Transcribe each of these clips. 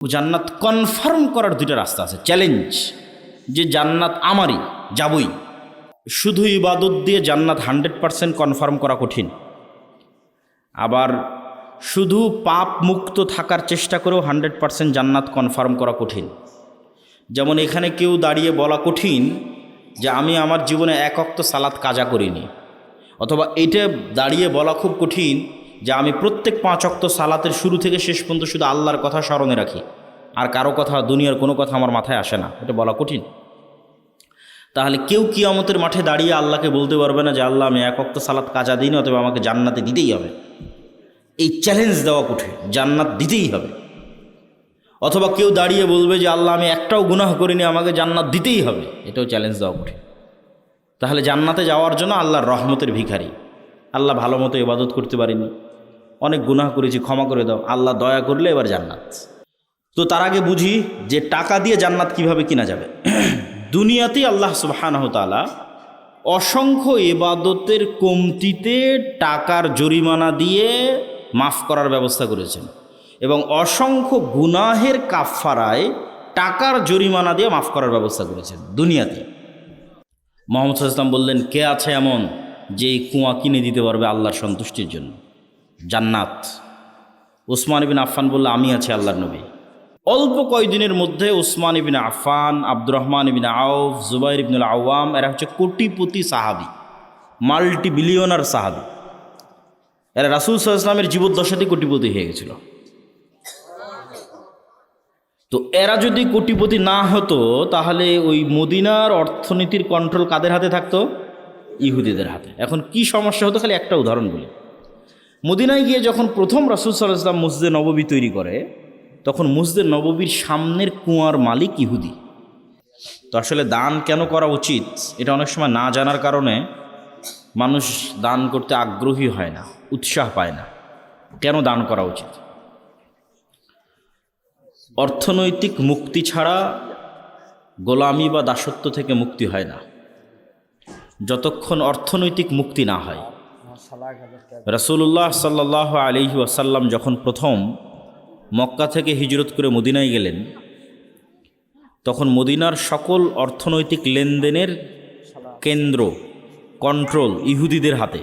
জান্নাত কনফার্ম করার দুইটা রাস্তা আছে, চ্যালেঞ্জ, যে জান্নাত আমারই, যাবই। শুধু ইবাদত দিয়ে জান্নাত 100% কনফার্ম করা কঠিন। আবার শুধু পাপ মুক্ত থাকার চেষ্টা করেও 100% জান্নাত কনফার্ম করা কঠিন। যেমন এখানে কেউ দাঁড়িয়ে বলা কঠিন যে আমি আমার জীবনে এক ওয়াক্ত সালাত কাজা করিনি, অথবা এটা দাঁড়িয়ে বলা খুব কঠিন যে আমি প্রত্যেক 5 ওয়াক্ত সালাতের শুরু থেকে শেষ পর্যন্ত শুধু আল্লাহর কথা স্মরণে রাখি, আর কারো কথা, দুনিয়ার কোনো কথা আমার মাথায় আসে না, এটা বলা কঠিন। তাহলে কেউ কিয়ামতের মাঠে দাঁড়িয়ে আল্লাহকে বলতে পারবে না যে আল্লাহ আমি এক ওয়াক্ত সালাত কাজা দিইনি, অথবা আমাকে জান্নাতে দিতেই হবে। এই চ্যালেঞ্জ দেওয়া কঠিন, জান্নাত দিতেই হবে। অথবা কেউ দাঁড়িয়ে বলবে যে আল্লাহ আমি একটাও গুনাহ করিনি, আমাকে জান্নাত দিতেই হবে, এটাও চ্যালেঞ্জ দেওয়া কঠিন। তাহলে জান্নাতে যাওয়ার জন্য আল্লাহর রহমতের ভিখারি, আল্লাহ ভালো মতো ইবাদত করতে পারিনি, অনেক গুনাহ করেছি, ক্ষমা করে দাও, আল্লাহ দয়া করলে এবার জান্নাত। তো তার আগে বুঝি যে টাকা দিয়ে জান্নাত কিভাবে কিনা যাবে। দুনিয়াতেই আল্লাহ সুবহানাহু ওয়া তাআলা অসংখ্য ইবাদতের কমতিতে টাকার জরিমানা দিয়ে মাফ করার ব্যবস্থা করেছেন, এবং অসংখ্য গুনাহের কাফফারায় টাকার জরিমানা দিয়ে মাফ করার ব্যবস্থা করেছেন দুনিয়াতে। মুহাম্মদ সাল্লাল্লাহু আলাইহি ওয়াসাল্লাম বললেন, কে আছে এমন যে এই কুয়া কিনে দিতে পারবে আল্লাহর সন্তুষ্টির জন্য, জান্নাত? উসমান ইবনে আফফান বলল, আমি আছি আল্লাহর নবী। অল্প কয়েকদিনের মধ্যে উসমান ইবনে আফফান, আব্দুর রহমান ইবনে আউফ, জুবাইর ইবনুল আওয়াম, এরা হচ্ছে কোটিপতি সাহাবি, মাল্টি বিলিয়নার সাহাবি। এরা রাসূল সাল্লাল্লাহু আলাইহি ওয়াসাল্লামের জীবদ্দশাতেই কোটিপতি হয়ে গেছিল। তো এরা যদি কোটিপতি না হতো তাহলে ওই মদিনার অর্থনীতির কন্ট্রোল কাদের হাতে থাকতো? ইহুদিদের হাতে। এখন কি সমস্যা হতো, খালি একটা উদাহরণ বলি। মদিনায় গিয়ে যখন প্রথম রাসূল সাল্লাল্লাহু আলাইহি ওয়াসাল্লাম মসজিদে নববী তৈরি করে, তখন মসজিদে নববীর সামনের কুয়ার মালিক ইহুদি। তো আসলে দান কেন করা উচিত, এটা অনেক সময় না জানার কারণে মানুষ দান করতে আগ্রহী হয় না, উৎসাহ পায় না। কেন দান করা উচিত? অর্থনৈতিক মুক্তি ছাড়া গোলামি বা দাসত্ব থেকে মুক্তি হয় না, যতক্ষণ অর্থনৈতিক মুক্তি না হয়। রাসূলুল্লাহ সাল্লাল্লাহু আলাইহি ওয়াসাল্লাম যখন প্রথম মক্কা থেকে হিজরত করে মদিনায় গেলেন, তখন মদিনার সকল অর্থনৈতিক লেনদেনের কেন্দ্র, কন্ট্রোল ইহুদিদের হাতে।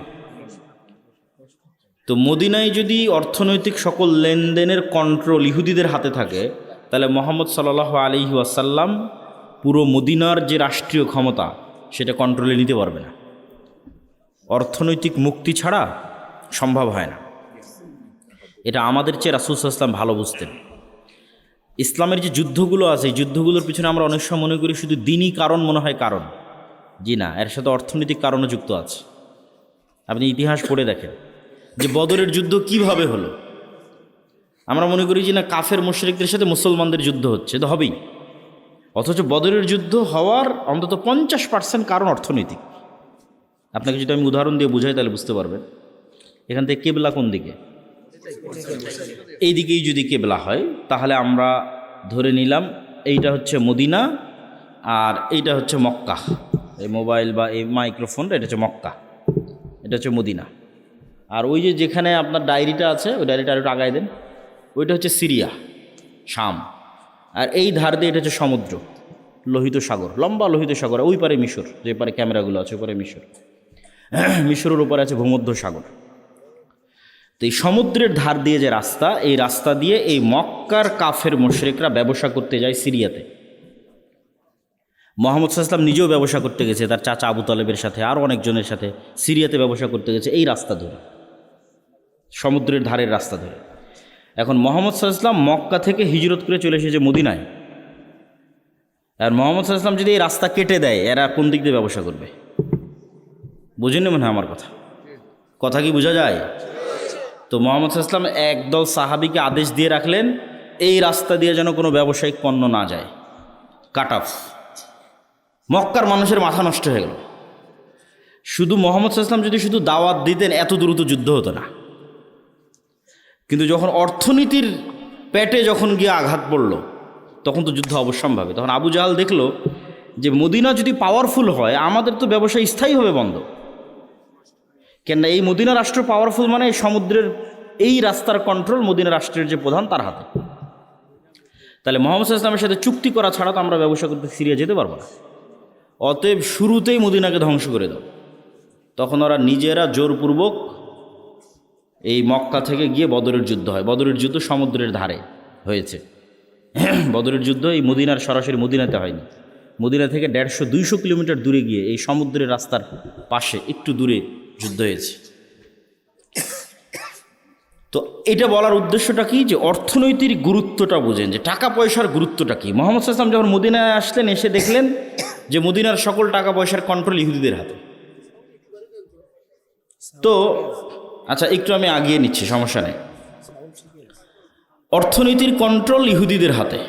তো মদিনায় যদি অর্থনৈতিক সকল লেনদেনের কন্ট্রোল ইহুদিদের হাতে থাকে, তাহলে মুহাম্মদ সাল্লাল্লাহু আলাইহি ওয়াসাল্লাম পুরো মদিনার যে রাষ্ট্রীয় ক্ষমতা সেটা কন্ট্রোলে নিতে পারবে না। অর্থনৈতিক মুক্তি ছাড়া সম্ভব হয় না। এটা আমাদের চেয়ে রাসূল সাল্লাল্লাহু আলাইহি ওয়াসাল্লাম ভালো বুঝতেন। ইসলামের যে যুদ্ধগুলো আছে, এই যুদ্ধগুলোর পিছনে আমরা অনেক সময় মনে করি শুধু দিনই কারণ মনে হয় কারণ। জি না, এর সাথে অর্থনৈতিক কারণও যুক্ত আছে। আপনি ইতিহাস পড়ে দেখেন যে বদরের যুদ্ধ কিভাবে হলো। আমরা মনে করি যে না, কাফের মুশরিকদের সাথে মুসলমানদের যুদ্ধ হচ্ছে, তো হবেই। অথচ বদরের যুদ্ধ হওয়ার অন্তত 50% কারণ অর্থনৈতিক। আপনাকে যদি আমি উদাহরণ দিয়ে বুঝাই তাহলে বুঝতে পারবেন। এখান থেকে কেবলা কোন দিকে? এই দিকেই যদি কেবলা হয় তাহলে আমরা ধরে নিলাম এইটা হচ্ছে মদিনা আর এইটা হচ্ছে মক্কা। এই মোবাইল বা এই মাইক্রোফোনটা এটা হচ্ছে মক্কা, এটা হচ্ছে মদিনা। আর ওই যে যেখানে আপনার ডায়েরিটা আছে, ওই ডায়েরিটা আর একটু আগায় দেন, ওইটা হচ্ছে সিরিয়া, শাম। আর এই ধার দিয়ে এটা হচ্ছে সমুদ্র, লোহিত সাগর, লম্বা লোহিত সাগর। ওই পারে মিশর, যে পারে ক্যামেরাগুলো আছে ওই পারে মিশর, মিশরের উপরে আছে ভূমধ্য সাগর। তো এই সমুদ্রের ধার দিয়ে যে রাস্তা, এই রাস্তা দিয়ে এই মক্কার কাফের মুশরিকরা ব্যবসা করতে যায় সিরিয়াতে। মুহাম্মদ সাল্লাল্লাহু আলাইহি ওয়াসাল্লাম নিজেও ব্যবসা করতে গেছে তার চাচা আবু তালেবের সাথে, আরও অনেকজনের সাথে সিরিয়াতে ব্যবসা করতে গেছে এই রাস্তা ধরে, সমুদ্রের ধারের রাস্তা ধরে। এখন মুহাম্মদ সাল্লাল্লাহু আলাইহি ওয়াসাল্লাম মক্কা থেকে হিজরত করে চলে এসেছে মদিনায়। আর মুহাম্মদ সাল্লাল্লাহু আলাইহি ওয়াসাল্লাম যদি এই রাস্তা কেটে দেয়, এরা কোন দিক দিয়ে ব্যবসা করবে? বুঝেন মনে হয় আমার কথা কি বোঝা যায়? তো মুহাম্মদ সাল্লাল্লাহু আলাইহি ওয়াসাল্লাম একদল সাহাবীকে আদেশ দিয়ে রাখলেন, এই রাস্তা দিয়ে যেন কোনো ব্যবসায়িক পণ্য না যায়, কাট অফ। মক্কার মানুষের মাথা নষ্ট হয়ে গেল। শুধু মুহাম্মদ সাল্লাল্লাহু আলাইহি ওয়াসাল্লাম যদি শুধু দাওয়াত দিতেন, এত দ্রুত যুদ্ধ হতো না। কিন্তু যখন অর্থনীতির পেটে যখন গিয়ে আঘাত পড়ল, তখন তো যুদ্ধ অবশ্যম্ভাবী। তখন আবু জাহাল দেখলো যে মদিনা যদি পাওয়ারফুল হয়, আমাদের তো ব্যবসা স্থায়ীভাবে বন্ধ। কেননা এই মদিনা রাষ্ট্র পাওয়ারফুল মানে সমুদ্রের এই রাস্তার কন্ট্রোল মদিনা রাষ্ট্রের যে প্রধান তার হাতে। তাহলে মুহাম্মদ সাল্লাল্লাহু আলাইহি ওয়াসাল্লামের সাথে চুক্তি করা ছাড়া তো আমরা ব্যবসা করতে সিরিয়া যেতে পারবো না। অতএব শুরুতেই মদিনাকে ধ্বংস করে দাও। তখন ওরা নিজেরা জোরপূর্বক এই মক্কা থেকে গিয়ে বদরের যুদ্ধ হয়। বদরের যুদ্ধ সমুদ্রের ধারে হয়েছে। বদরের যুদ্ধ এই মদিনার সরাসরি মদিনাতে হয়নি, মদিনা থেকে 150-200 কিলোমিটার দূরে গিয়ে এই সমুদ্রের রাস্তার পাশে একটু দূরে যুদ্ধ হয়েছে। তো এটা বলার উদ্দেশ্যটা কি, যে অর্থনৈতিক গুরুত্বটা বোঝেন, যে টাকা পয়সার গুরুত্বটা কি। মুহাম্মদ সাল্লাল্লাহু আলাইহি ওয়াসাল্লাম যখন মদিনায় আসলেন, এসে দেখলেন যে মদিনার সকল টাকা পয়সার কন্ট্রোল ইহুদিদের হাতে। তো আচ্ছা, একটু আমি আগিয়ে নিচ্ছি, সমস্যা নেই। অর্থনীতির কন্ট্রোল ইহুদিদের হাতে।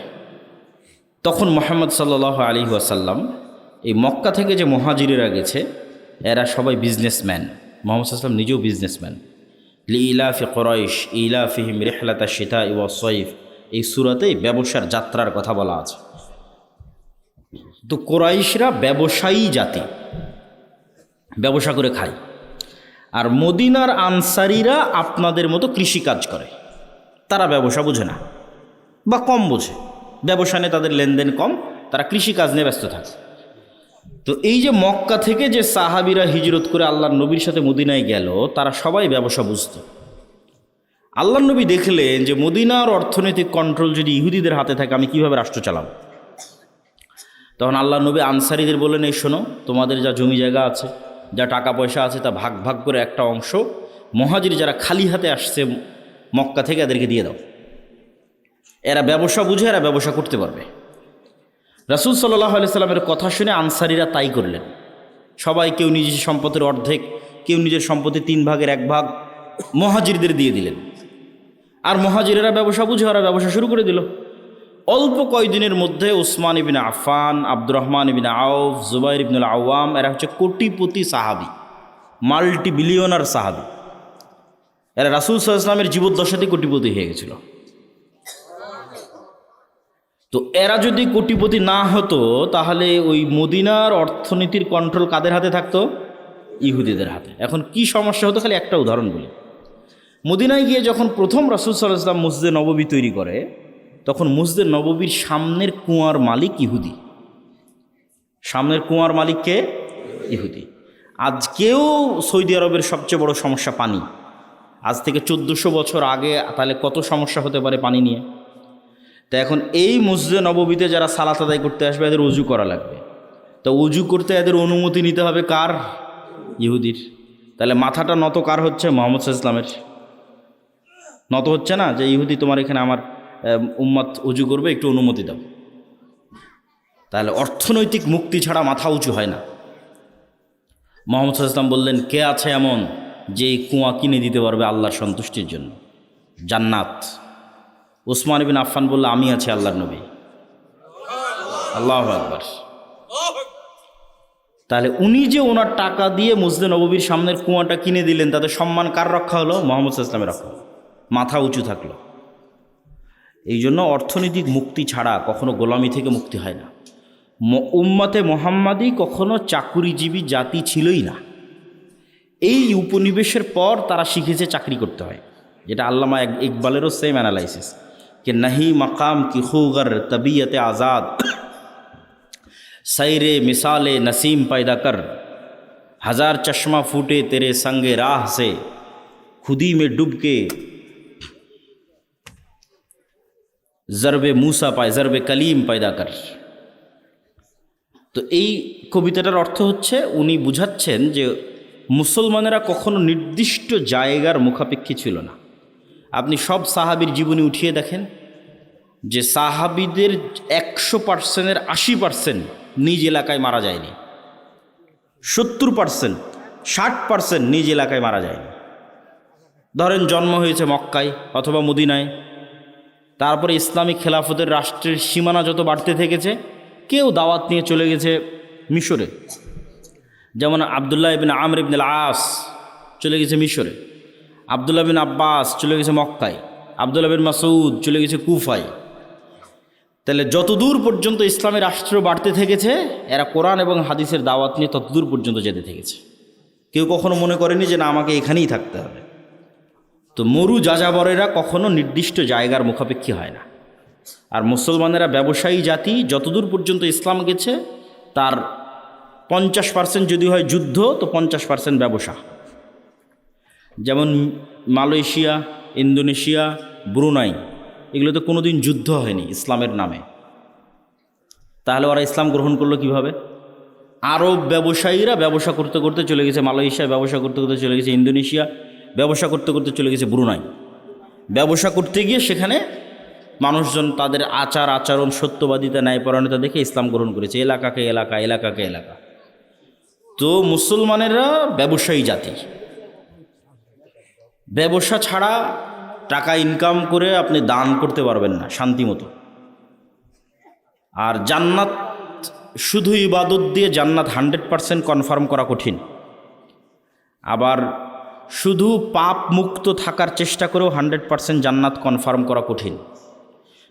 তখন মুহাম্মদ সাল্লাল্লাহু আলাইহি ওয়াসাল্লাম এই মক্কা থেকে যে মুহাজিরেরা গেছে, এরা সবাই বিজনেসম্যান। মুহাম্মদ সাল্লাল্লাহু আলাইহি ওয়াসাল্লাম নিজেও বিজনেসম্যান। লিইলাফি কুরাইশ ইলাফিহিম রিহলাতা শিতা ওয়াস সাইফ, এই সূরাতেই ব্যবসার যাত্রার কথা বলা আছে। তো কুরাইশরা ব্যবসায়ী জাতি, ব্যবসা করে খায়। আর মদিনার আনসারীরা আপনাদের মতো কৃষিকাজ করে, তারা ব্যবসা বোঝে না বা কম বোঝে, ব্যবসা নিয়ে তাদের লেনদেন কম, তারা কৃষিকাজ নিয়ে ব্যস্ত থাকে। তো এই যে মক্কা থেকে যে সাহাবীরা হিজরত করে আল্লাহর নবীর সাথে মদিনায় গেল, তারা সবাই ব্যবসা বুঝত। আল্লাহর নবী দেখলেন যে মদিনার অর্থনৈতিক কন্ট্রোল যদি ইহুদিদের হাতে থাকে, আমি কিভাবে রাষ্ট্র চালাবো। তখন আল্লাহর নবী আনসারীদের বললেন, এই শোনো, তোমাদের যা জমি জায়গা আছে, যা টাকা পয়সা আছে, তা ভাগ ভাগ করে একটা অংশ মুহাজির যারা খালি হাতে আসছে মক্কা থেকে, এদেরকে দিয়ে দাও। এরা ব্যবসা বুঝে, এরা ব্যবসা করতে পারবে। রাসূল সাল্লাল্লাহু আলাইহি সাল্লামের কথা শুনে আনসারীরা তাই করলেন। সবাই কেউ নিজের সম্পত্তির অর্ধেক, কেউ নিজের সম্পত্তি 3 ভাগের 1 ভাগ মুহাজিরদের দিয়ে দিলেন। আর মুহাজিরেরা ব্যবসা বুঝে, ওরা ব্যবসা শুরু করে দিল। অল্প কয়েকদিনের মধ্যে উসমান ইবনে আফফান, আব্দুর রহমান ইবনে আউফ, জুবাইর ইবনুল আওয়াম, এরা হচ্ছে কোটিপতি সাহাবি, মাল্টি বিলিয়নার সাহাবি। এরা রাসূল সাল্লাল্লাহু আলাইহি ওয়াসাল্লামের জীবদ্দশাতেই কোটিপতি হয়ে গেছিল। তো এরা যদি কোটিপতি না হতো, তাহলে ওই মদিনার অর্থনীতির কন্ট্রোল কাদের হাতে থাকতো? ইহুদিদের হাতে। এখন কি সমস্যা হতো, খালি একটা উদাহরণ বলি। মদিনায় গিয়ে যখন প্রথম রাসূল সাল্লাল্লাহু আলাইহি ওয়াসাল্লাম মসজিদে নববী তৈরি করে, তখন মসজিদে নববীর সামনের কুয়ার মালিক ইহুদি। সামনের কুয়ার মালিককে ইহুদি। আজকেও সৌদি আরবের সবচেয়ে বড় সমস্যা পানি। আজ থেকে 1400 বছর আগে তাহলে কত সমস্যা হতে পারে পানি নিয়ে। তো এখন এই মসজিদে নববীতে যারা সালাত আদায় করতে আসবে, এদের উজু করা লাগবে। তো উজু করতে এদের অনুমতি নিতে হবে কার? ইহুদির। তাহলে মাথাটা নত কার হচ্ছে? মুহাম্মদ সাল্লাল্লাহু আলাইহি ওয়াসাল্লামের। নত হচ্ছে না যে ইহুদি তোমার এখানে আমার উম্মত উজু করবে, একটু অনুমতি দাও। তাহলে অর্থনৈতিক মুক্তি ছাড়া মাথা উঁচু হয় না। মুহাম্মদ সাল্লাল্লাহু আলাইহি ওয়াসাল্লাম বললেন, কে আছে এমন যে এই কুয়া কিনে দিতে পারবে আল্লাহর সন্তুষ্টির জন্য? জান্নাত। উসমান ইবনে আফফান বলল, আমি আছি আল্লাহর নবী। আল্লাহু আকবার। তাহলে উনি যে ওনার টাকা দিয়ে মসজিদে নববীর সামনের কুয়াটা কিনে দিলেন, তাতে সম্মান কার রক্ষা হলো? মুহাম্মদ সাল্লাল্লাহু আলাইহি ওয়াসাল্লামের রক্ষা হলো, মাথা উঁচু থাকলো। এই জন্য অর্থনৈতিক মুক্তি ছাড়া কখনো গোলামি থেকে মুক্তি হয় না। উম্মতে মুহাম্মাদি কখনো চাকুরিজীবী জাতি ছিলই না। এই উপনিবেশের পর তারা শিখেছে চাকরি করতে হয়, যেটা আল্লামা ইকবালেরও সেম অ্যানালাইসিস, कि नहीं मकाम की खूगर तबीयत आज़ाद सैरे मिसाल नसीम पैदा कर हजार चश्मा फूटे तेरे संगे राह से खुदी में डूब के ज़रबे मूसा पाए ज़रबे कलीम पैदा कर। তো এই কবিতাটার অর্থ হচ্ছে, উনি বুঝাচ্ছেন যে মুসলমানেরা কখনো নির্দিষ্ট জায়গার মুখাপেক্ষী ছিল না। আপনি সব সাহাবীর জীবনী উঠিয়ে দেখেন যে সাহাবীদের 100%-এর 80% নিজ এলাকায় মারা যায়নি, 70%, 60% নিজ এলাকায় মারা যায়নি। ধরেন জন্ম হয়েছে মক্কায় অথবা মদিনায়, তারপরে ইসলামিক খেলাফতের রাষ্ট্রের সীমানা যত বাড়তে থেকেছে, কেউ দাওয়াত নিয়ে চলে গেছে মিশরে। যেমন আবদুল্লাহ ইবনে আমর ইবনে আস চলে গেছে মিশরে, আবদুল্লাহ বিন আব্বাস চলে গেছে মক্কায়, আবদুল্লাহ বিন মাসউদ চলে গেছে কুফায়। তাহলে যতদূর পর্যন্ত ইসলামী রাষ্ট্র বাড়তে থেকেছে, এরা কোরআন এবং হাদিসের দাওয়াত নিয়ে ততদূর পর্যন্ত যেতে থেকেছে। কেউ কখনো মনে করেনি যে না, আমাকে এখানেই থাকতে হবে। তো মরু যাযাবরেরা কখনো নির্দিষ্ট জায়গার মুখাপেক্ষী হয় না। আর মুসলমানেরা ব্যবসায়ী জাতি, যতদূর পর্যন্ত ইসলাম গেছে তার 50% যদি হয় যুদ্ধ, তো 50% ব্যবসা। যেমন মালয়েশিয়া, ইন্দোনেশিয়া, ব্রুনাই, এগুলোতে কোনো দিন যুদ্ধ হয়নি ইসলামের নামে। তাহলে ওরা ইসলাম গ্রহণ করলো কিভাবে? আরব ব্যবসায়ীরা ব্যবসা করতে করতে চলে গেছে মালয়েশিয়া, ব্যবসা করতে করতে চলে গেছে ইন্দোনেশিয়া, ব্যবসা করতে করতে চলে গেছে ব্রুনাই। ব্যবসা করতে গিয়ে সেখানে মানুষজন তাদের আচার আচরণ, সত্যবাদিতা, ন্যায়পরায়ণতা দেখে ইসলাম গ্রহণ করেছে, এলাকাকে এলাকা, এলাকাকে এলাকা। তো মুসলমানেরা ব্যবসায়ী জাতি। ব্যবসা ছাড়া টাকা ইনকাম করে আপনি দান করতে পারবেন না শান্তিমতো। আর জান্নাত, শুধু ইবাদত দিয়ে জান্নাত 100% কনফার্ম করা কঠিন। আবার শুধু পাপ মুক্ত থাকার চেষ্টা করেও 100% জান্নাত কনফার্ম করা কঠিন।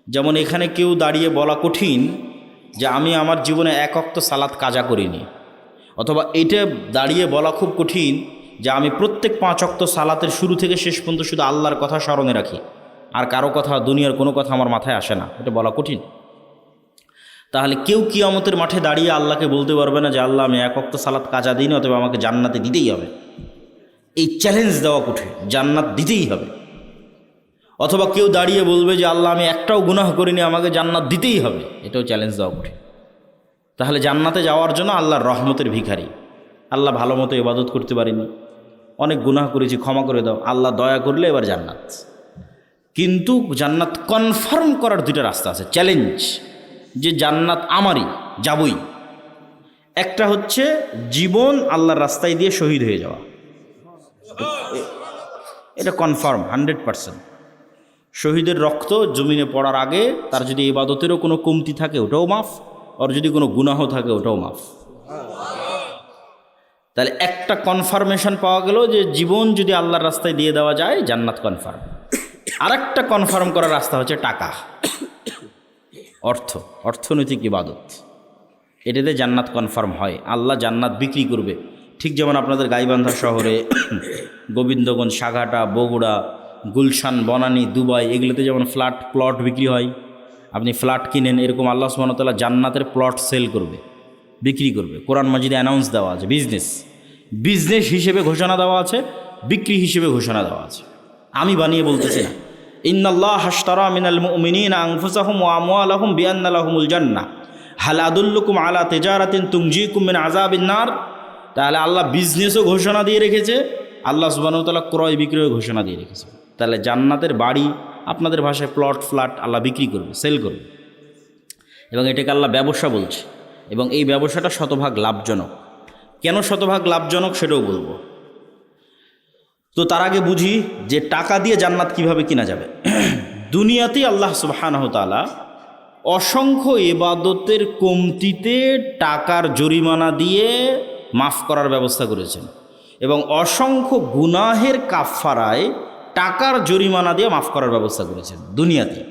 যেমন এখানে কেউ দাঁড়িয়ে বলা কঠিন যে আমি আমার জীবনে এক ওয়াক্ত সালাত কাজা করিনি, অথবা এটা দাঁড়িয়ে বলা খুব কঠিন যে আমি প্রত্যেক 5 ওয়াক্ত সালাতের শুরু থেকে শেষ পর্যন্ত শুধু আল্লাহর কথা স্মরণে রাখি, আর কারো কথা, দুনিয়ার কোনো কথা আমার মাথায় আসে না। এটা বলা কঠিন। তাহলে কেউ কিয়ামতের মাঠে দাঁড়িয়ে আল্লাহকে বলতে পারবে না যে আল্লাহ আমি এক ওয়াক্ত সালাত কাজা দিইনি, অথবা আমাকে জান্নাতে দিতেই হবে। এই চ্যালেঞ্জ দেওয়া কঠিন, জান্নাত দিতেই হবে। অথবা কেউ দাঁড়িয়ে বলবে যে আল্লাহ আমি একটাও গুনাহ করিনি, আমাকে জান্নাত দিতেই হবে, এটাও চ্যালেঞ্জ দেওয়া কঠিন। তাহলে জান্নাতে যাওয়ার জন্য আল্লাহর রহমতের ভিখারি। আল্লাহ ভালো মতো ইবাদত করতে পারিনি, অনেক গুনাহ করেছি, ক্ষমা করে দাও, আল্লাহ দয়া করলে এবার জান্নাত। কিন্তু জান্নাত কনফার্ম করার 2টা রাস্তা আছে, চ্যালেঞ্জ, যে জান্নাত আমারই, যাবই। একটা হচ্ছে জীবন আল্লাহর রাস্তায় দিয়ে শহীদ হয়ে যাওয়া, এটা কনফার্ম 100%। শহীদের রক্ত জমিনে পড়ার আগে তার যদি ইবাদতেরও কোনো কমতি থাকে ওটাও মাফ, আর যদি কোনো গুনাহ থাকে ওটাও মাফ। তাহলে একটা কনফার্মেশন পাওয়া গেল যে জীবন যদি আল্লাহর রাস্তায় দিয়ে দেওয়া যায় জান্নাত কনফার্ম। আরেকটা কনফার্ম করার রাস্তা হচ্ছে টাকা, অর্থনৈতিক ইবাদত। এটাতে জান্নাত কনফার্ম হয়, আল্লাহ জান্নাত বিক্রি করবে। ঠিক যেমন আপনাদের গাইবান্ধা শহরে, গোবিন্দগঞ্জ, সাঘাটা, বগুড়া, গুলশান, বনানী, দুবাই, এগুলোতে যেমন প্লট বিক্রি হয়, আপনি ফ্ল্যাট কিনেন, এরকম আল্লাহ সুবহানাহু ওয়া তাআলা জান্নাতের প্লট সেল করবে, বিক্রি করবে। কোরআন মাজিদে অ্যানাউন্স দেওয়া আছে, বিজনেস হিসেবে ঘোষণা দেওয়া আছে, বিক্রি হিসেবে ঘোষণা দেওয়া আছে। আমি বানিয়ে বলতেছি না। ইন্নাল্লাহ আশতারা মিনাল মুমিনিনা আনফুসাহুম ওয়া আমওয়ালাহুম বিআন্না লাহুমুল জান্নাহ হাল আদুল্লুকুম আলা তিজারাতিন তুনজিকুম মিন আযাবিন নার। তাহলে আল্লাহ বিজনেসও ঘোষণা দিয়ে রেখেছে, আল্লাহ সুবহানাহু ওয়া তাআলা ক্রয় বিক্রয় ঘোষণা দিয়ে রেখেছে। তাহলে জান্নাতের বাড়ি, আপনাদের ভাষায় প্লট, ফ্ল্যাট আল্লাহ বিক্রি করবে, সেল করবে, এবং এটাকে আল্লাহ ব্যবসা বলছে। এবং এই ব্যবসাটা শতভাগ লাভজনক। কেন শতভাগ লাভজনক সেটাও বলবো। তো তার আগে বুঝি যে টাকা দিয়ে জান্নাত কিভাবে কিনা যাবে। দুনিয়াতেই আল্লাহ সুবহানাহু ওয়া তাআলা অসংখ্য ইবাদতের কমতিতে টাকার জরিমানা দিয়ে মাফ করার ব্যবস্থা করেছেন, এবং অসংখ্য গুনাহের কাফফারায় টাকার জরিমানা দিয়ে মাফ করার ব্যবস্থা করেছেন দুনিয়াতে।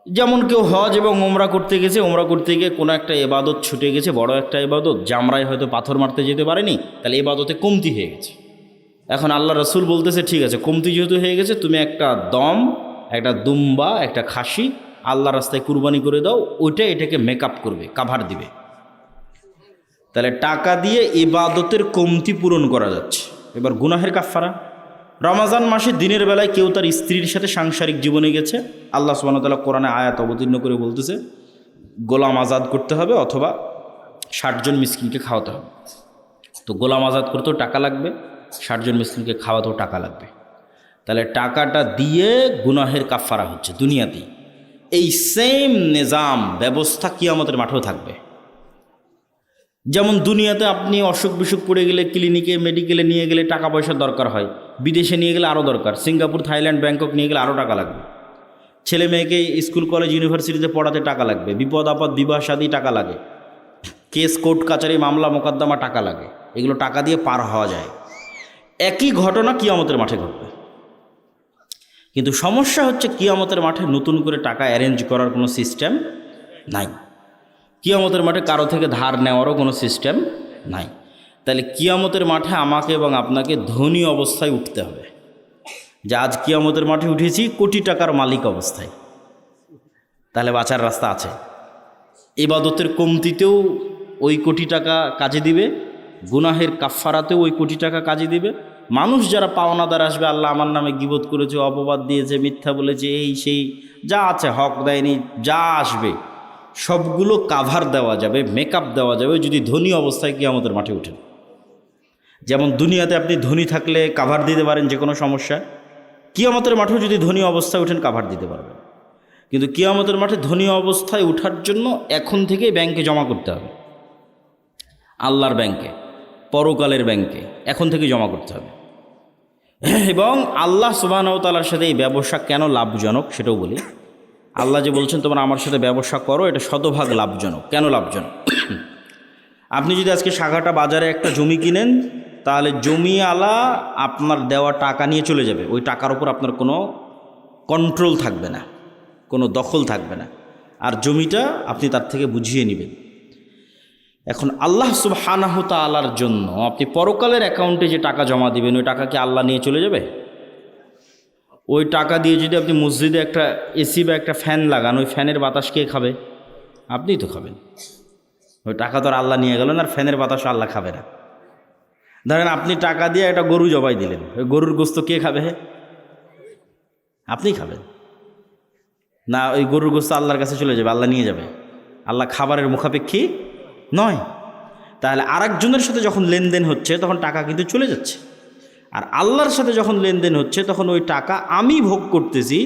যেমন কেউ হজ এবং ওমরা করতে গেছে, ওমরা করতে গিয়ে কোনো একটা ইবাদত ছুটে গেছে, বড় একটা ইবাদত, জামরায় হয়তো পাথর মারতে যেতে পারেনি, তাহলে ইবাদতে কমতি হয়ে গেছে। এখন আল্লাহ রসুল বলতেছে ঠিক আছে, কমতি যেহেতু হয়ে গেছে, তুমি একটা দম, একটা দুম্বা, একটা খাসি আল্লাহ রাস্তায় কুরবানি করে দাও, ওইটা এটাকে মেকআপ করবে, কাভার দিবে। তাহলে টাকা দিয়ে ইবাদতের কমতি পূরণ করা যাচ্ছে। এবার গুনাহের কাফফারা, রমজান মাসে দিনের বেলায় কেউ তার স্ত্রীর সাথে সাংসারিক জীবনে গেছে, আল্লাহ সুবহানাহু ওয়া তাআলা কোরআনে আয়াত অবতীর্ণ করে বলতেছে গোলাম আজাদ করতে হবে, অথবা 60 জন মিসকিনকে খাওয়াতে হবে। তো গোলাম আজাদ করতেও টাকা লাগবে, 60 জন মিসকিনকে খাওয়াতেও টাকা লাগবে। তাহলে টাকাটা দিয়ে গুনাহের কাফফারা হচ্ছে দুনিয়াতেই। এই সেম নিজাম ব্যবস্থা কিয়ামতের মাঠেও থাকবে। যেমন দুনিয়াতে আপনি অসুখ বিসুখ পড়ে গেলে ক্লিনিকে, মেডিকেলে নিয়ে গেলে টাকা পয়সার দরকার হয়, বিদেশে নিয়ে গেলে আরও দরকার, সিঙ্গাপুর, থাইল্যান্ড, ব্যাংকক নিয়ে গেলে আরও টাকা লাগবে। ছেলে মেয়েকে স্কুল, কলেজ, ইউনিভার্সিটিতে পড়াতে টাকা লাগবে, বিপদ আপদ, বিবাহ শাদী টাকা লাগে, কেস, কোর্ট কাচারি, মামলা মোকদ্দমা টাকা লাগে। এগুলো টাকা দিয়ে পার হওয়া যায়। একই ঘটনা কিয়ামতের মাঠে ঘটবে। কিন্তু সমস্যা হচ্ছে কিয়ামতের মাঠে নতুন করে টাকা অ্যারেঞ্জ করার কোনো সিস্টেম নাই। কিয়ামতের মাঠে কারো থেকে ধার নেওয়ারও কোনো সিস্টেম নাই। তাহলে কিয়ামতের মাঠে আমাকে এবং আপনাকে ধনী অবস্থায় উঠতে হবে, যে আজ কিয়ামতের মাঠে উঠেছি কোটি টাকার মালিক অবস্থায়। তাহলে বাঁচার রাস্তা আছে। ইবাদতের কমতিতেও ওই কোটি টাকা কাজে দিবে, গুনাহের কাফফারাতেও ওই কোটি টাকা কাজে দিবে। মানুষ যারা পাওনাদার আসবে, আল্লাহ আমার নামে গীবত করেছে, অপবাদ দিয়েছে, মিথ্যা বলেছে, এই সেই যা আছে, হক দেয়নি, যা আসবে সবগুলো কাভার দেওয়া যাবে, মেকআপ দেওয়া যাবে যদি ধনী অবস্থায় কিয়ামতের মাঠে ওঠেন। যেমন দুনিয়াতে আপনি ধনী থাকলে কাভার দিতে পারেন যে কোনো সমস্যা, কিয়ামতের মাঠেও যদি ধনী অবস্থায় ওঠেন কাভার দিতে পারবেন। কিন্তু কিয়ামতের মাঠে ধনী অবস্থায় ওঠার জন্য এখন থেকেই ব্যাংকে জমা করতে হবে, আল্লাহর ব্যাংকে, পরকালের ব্যাংকে এখন থেকে জমা করতে হবে। এবং আল্লাহ সুবহানাহু ওয়া তাআলার সাথে এই ব্যবসা কেন লাভজনক সেটাও বলি। আল্লাহ যে বলছেন তোমরা আমার সাথে ব্যবসা করো, এটা শতভাগ লাভজনক। কেন লাভজনক? আপনি যদি আজকে সাঘাটা বাজারে একটা জমি কিনেন, তাহলে জমিওয়ালা আপনার দেওয়া টাকা নিয়ে চলে যাবে, ওই টাকার উপর আপনার কোনো কন্ট্রোল থাকবে না, কোনো দখল থাকবে না, আর জমিটা আপনি তার থেকে বুঝিয়ে নেবেন। এখন আল্লাহ সুবহানাহু তাআলার জন্য আপনি পরকালের অ্যাকাউন্টে যে টাকা জমা দিবেন, ওই টাকা কি আল্লাহ নিয়ে চলে যাবে? ওই টাকা দিয়ে যদি আপনি মসজিদে একটা এসি বা একটা ফ্যান লাগান, ওই ফ্যানের বাতাস কে খাবে? আপনিই তো খাবেন। ওই টাকা তো আর আল্লাহ নিয়ে গেলেন, আর ফ্যানের বাতাসও আল্লাহ খাবে না। ধরেন আপনি টাকা দিয়ে একটা গরু জবাই দিলেন, ওই গরুর গোস্ত কে খাবে? আপনিই খাবেন না? ওই গরুর গোস্ত আল্লাহর কাছে চলে যাবে, আল্লাহ নিয়ে যাবে? আল্লাহ খাবারের মুখাপেক্ষী নয়। তাহলে আরেকজনের সাথে যখন লেনদেন হচ্ছে তখন টাকা কিন্তু চলে যাচ্ছে, আর আল্লাহর সাথে যখন লেনদেন হচ্ছে তখন ওই টাকা আমি ভোগ করতেছি,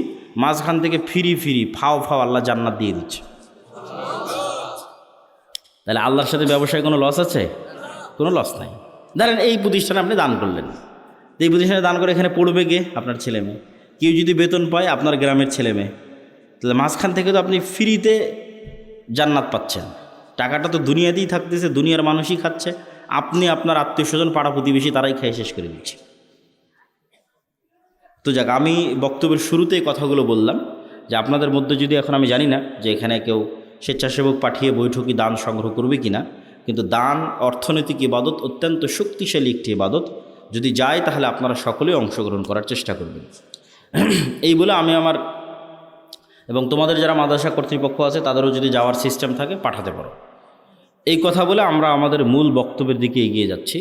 মাঝখান থেকে ফিরি ফাও আল্লাহ জান্নাত দিয়ে দিচ্ছে। তাহলে আল্লাহর সাথে ব্যবসায় কোনো লস আছে? কোনো লস নাই। ধরেন এই প্রতিষ্ঠানে আপনি দান করলেন, এই প্রতিষ্ঠানে দান করে এখানে পড়বে কে? আপনার ছেলে মেয়ে। কেউ যদি বেতন পায় আপনার গ্রামের ছেলে মেয়ে, তাহলে মাঝখান থেকে তো আপনি ফ্রিতে জান্নাত পাচ্ছেন। টাকাটা তো দুনিয়াতেই থাকতেছে, দুনিয়ার মানুষই খাচ্ছে, আপনি আপনার আত্মীয় স্বজন পাড়া প্রতিবেশী তারাই খেয়ে শেষ করে দিচ্ছে। তো যাক, আমি বক্তব্যের শুরুতেই কথাগুলো বললাম যে আপনাদের মধ্যে যদি, এখন আমি জানি না যে এখানে কেউ স্বেচ্ছাসেবক পাঠিয়ে বৈঠকি দান সংগ্রহ করবে কি না, কিন্তু দান অর্থনৈতিক ইবাদত, অত্যন্ত শক্তিশালী একটি ইবাদত। যদি যায় তাহলে আপনারা সকলেই অংশগ্রহণ করার চেষ্টা করবেন। এই বলে আমি আমার এবং তোমাদের যারা মাদ্রাসা কর্তৃপক্ষ আছে তাদেরও যদি যাওয়ার সিস্টেম থাকে পাঠাতে পারো। এই কথা বলে আমরা আমাদের মূল বক্তব্যের দিকে এগিয়ে যাচ্ছি।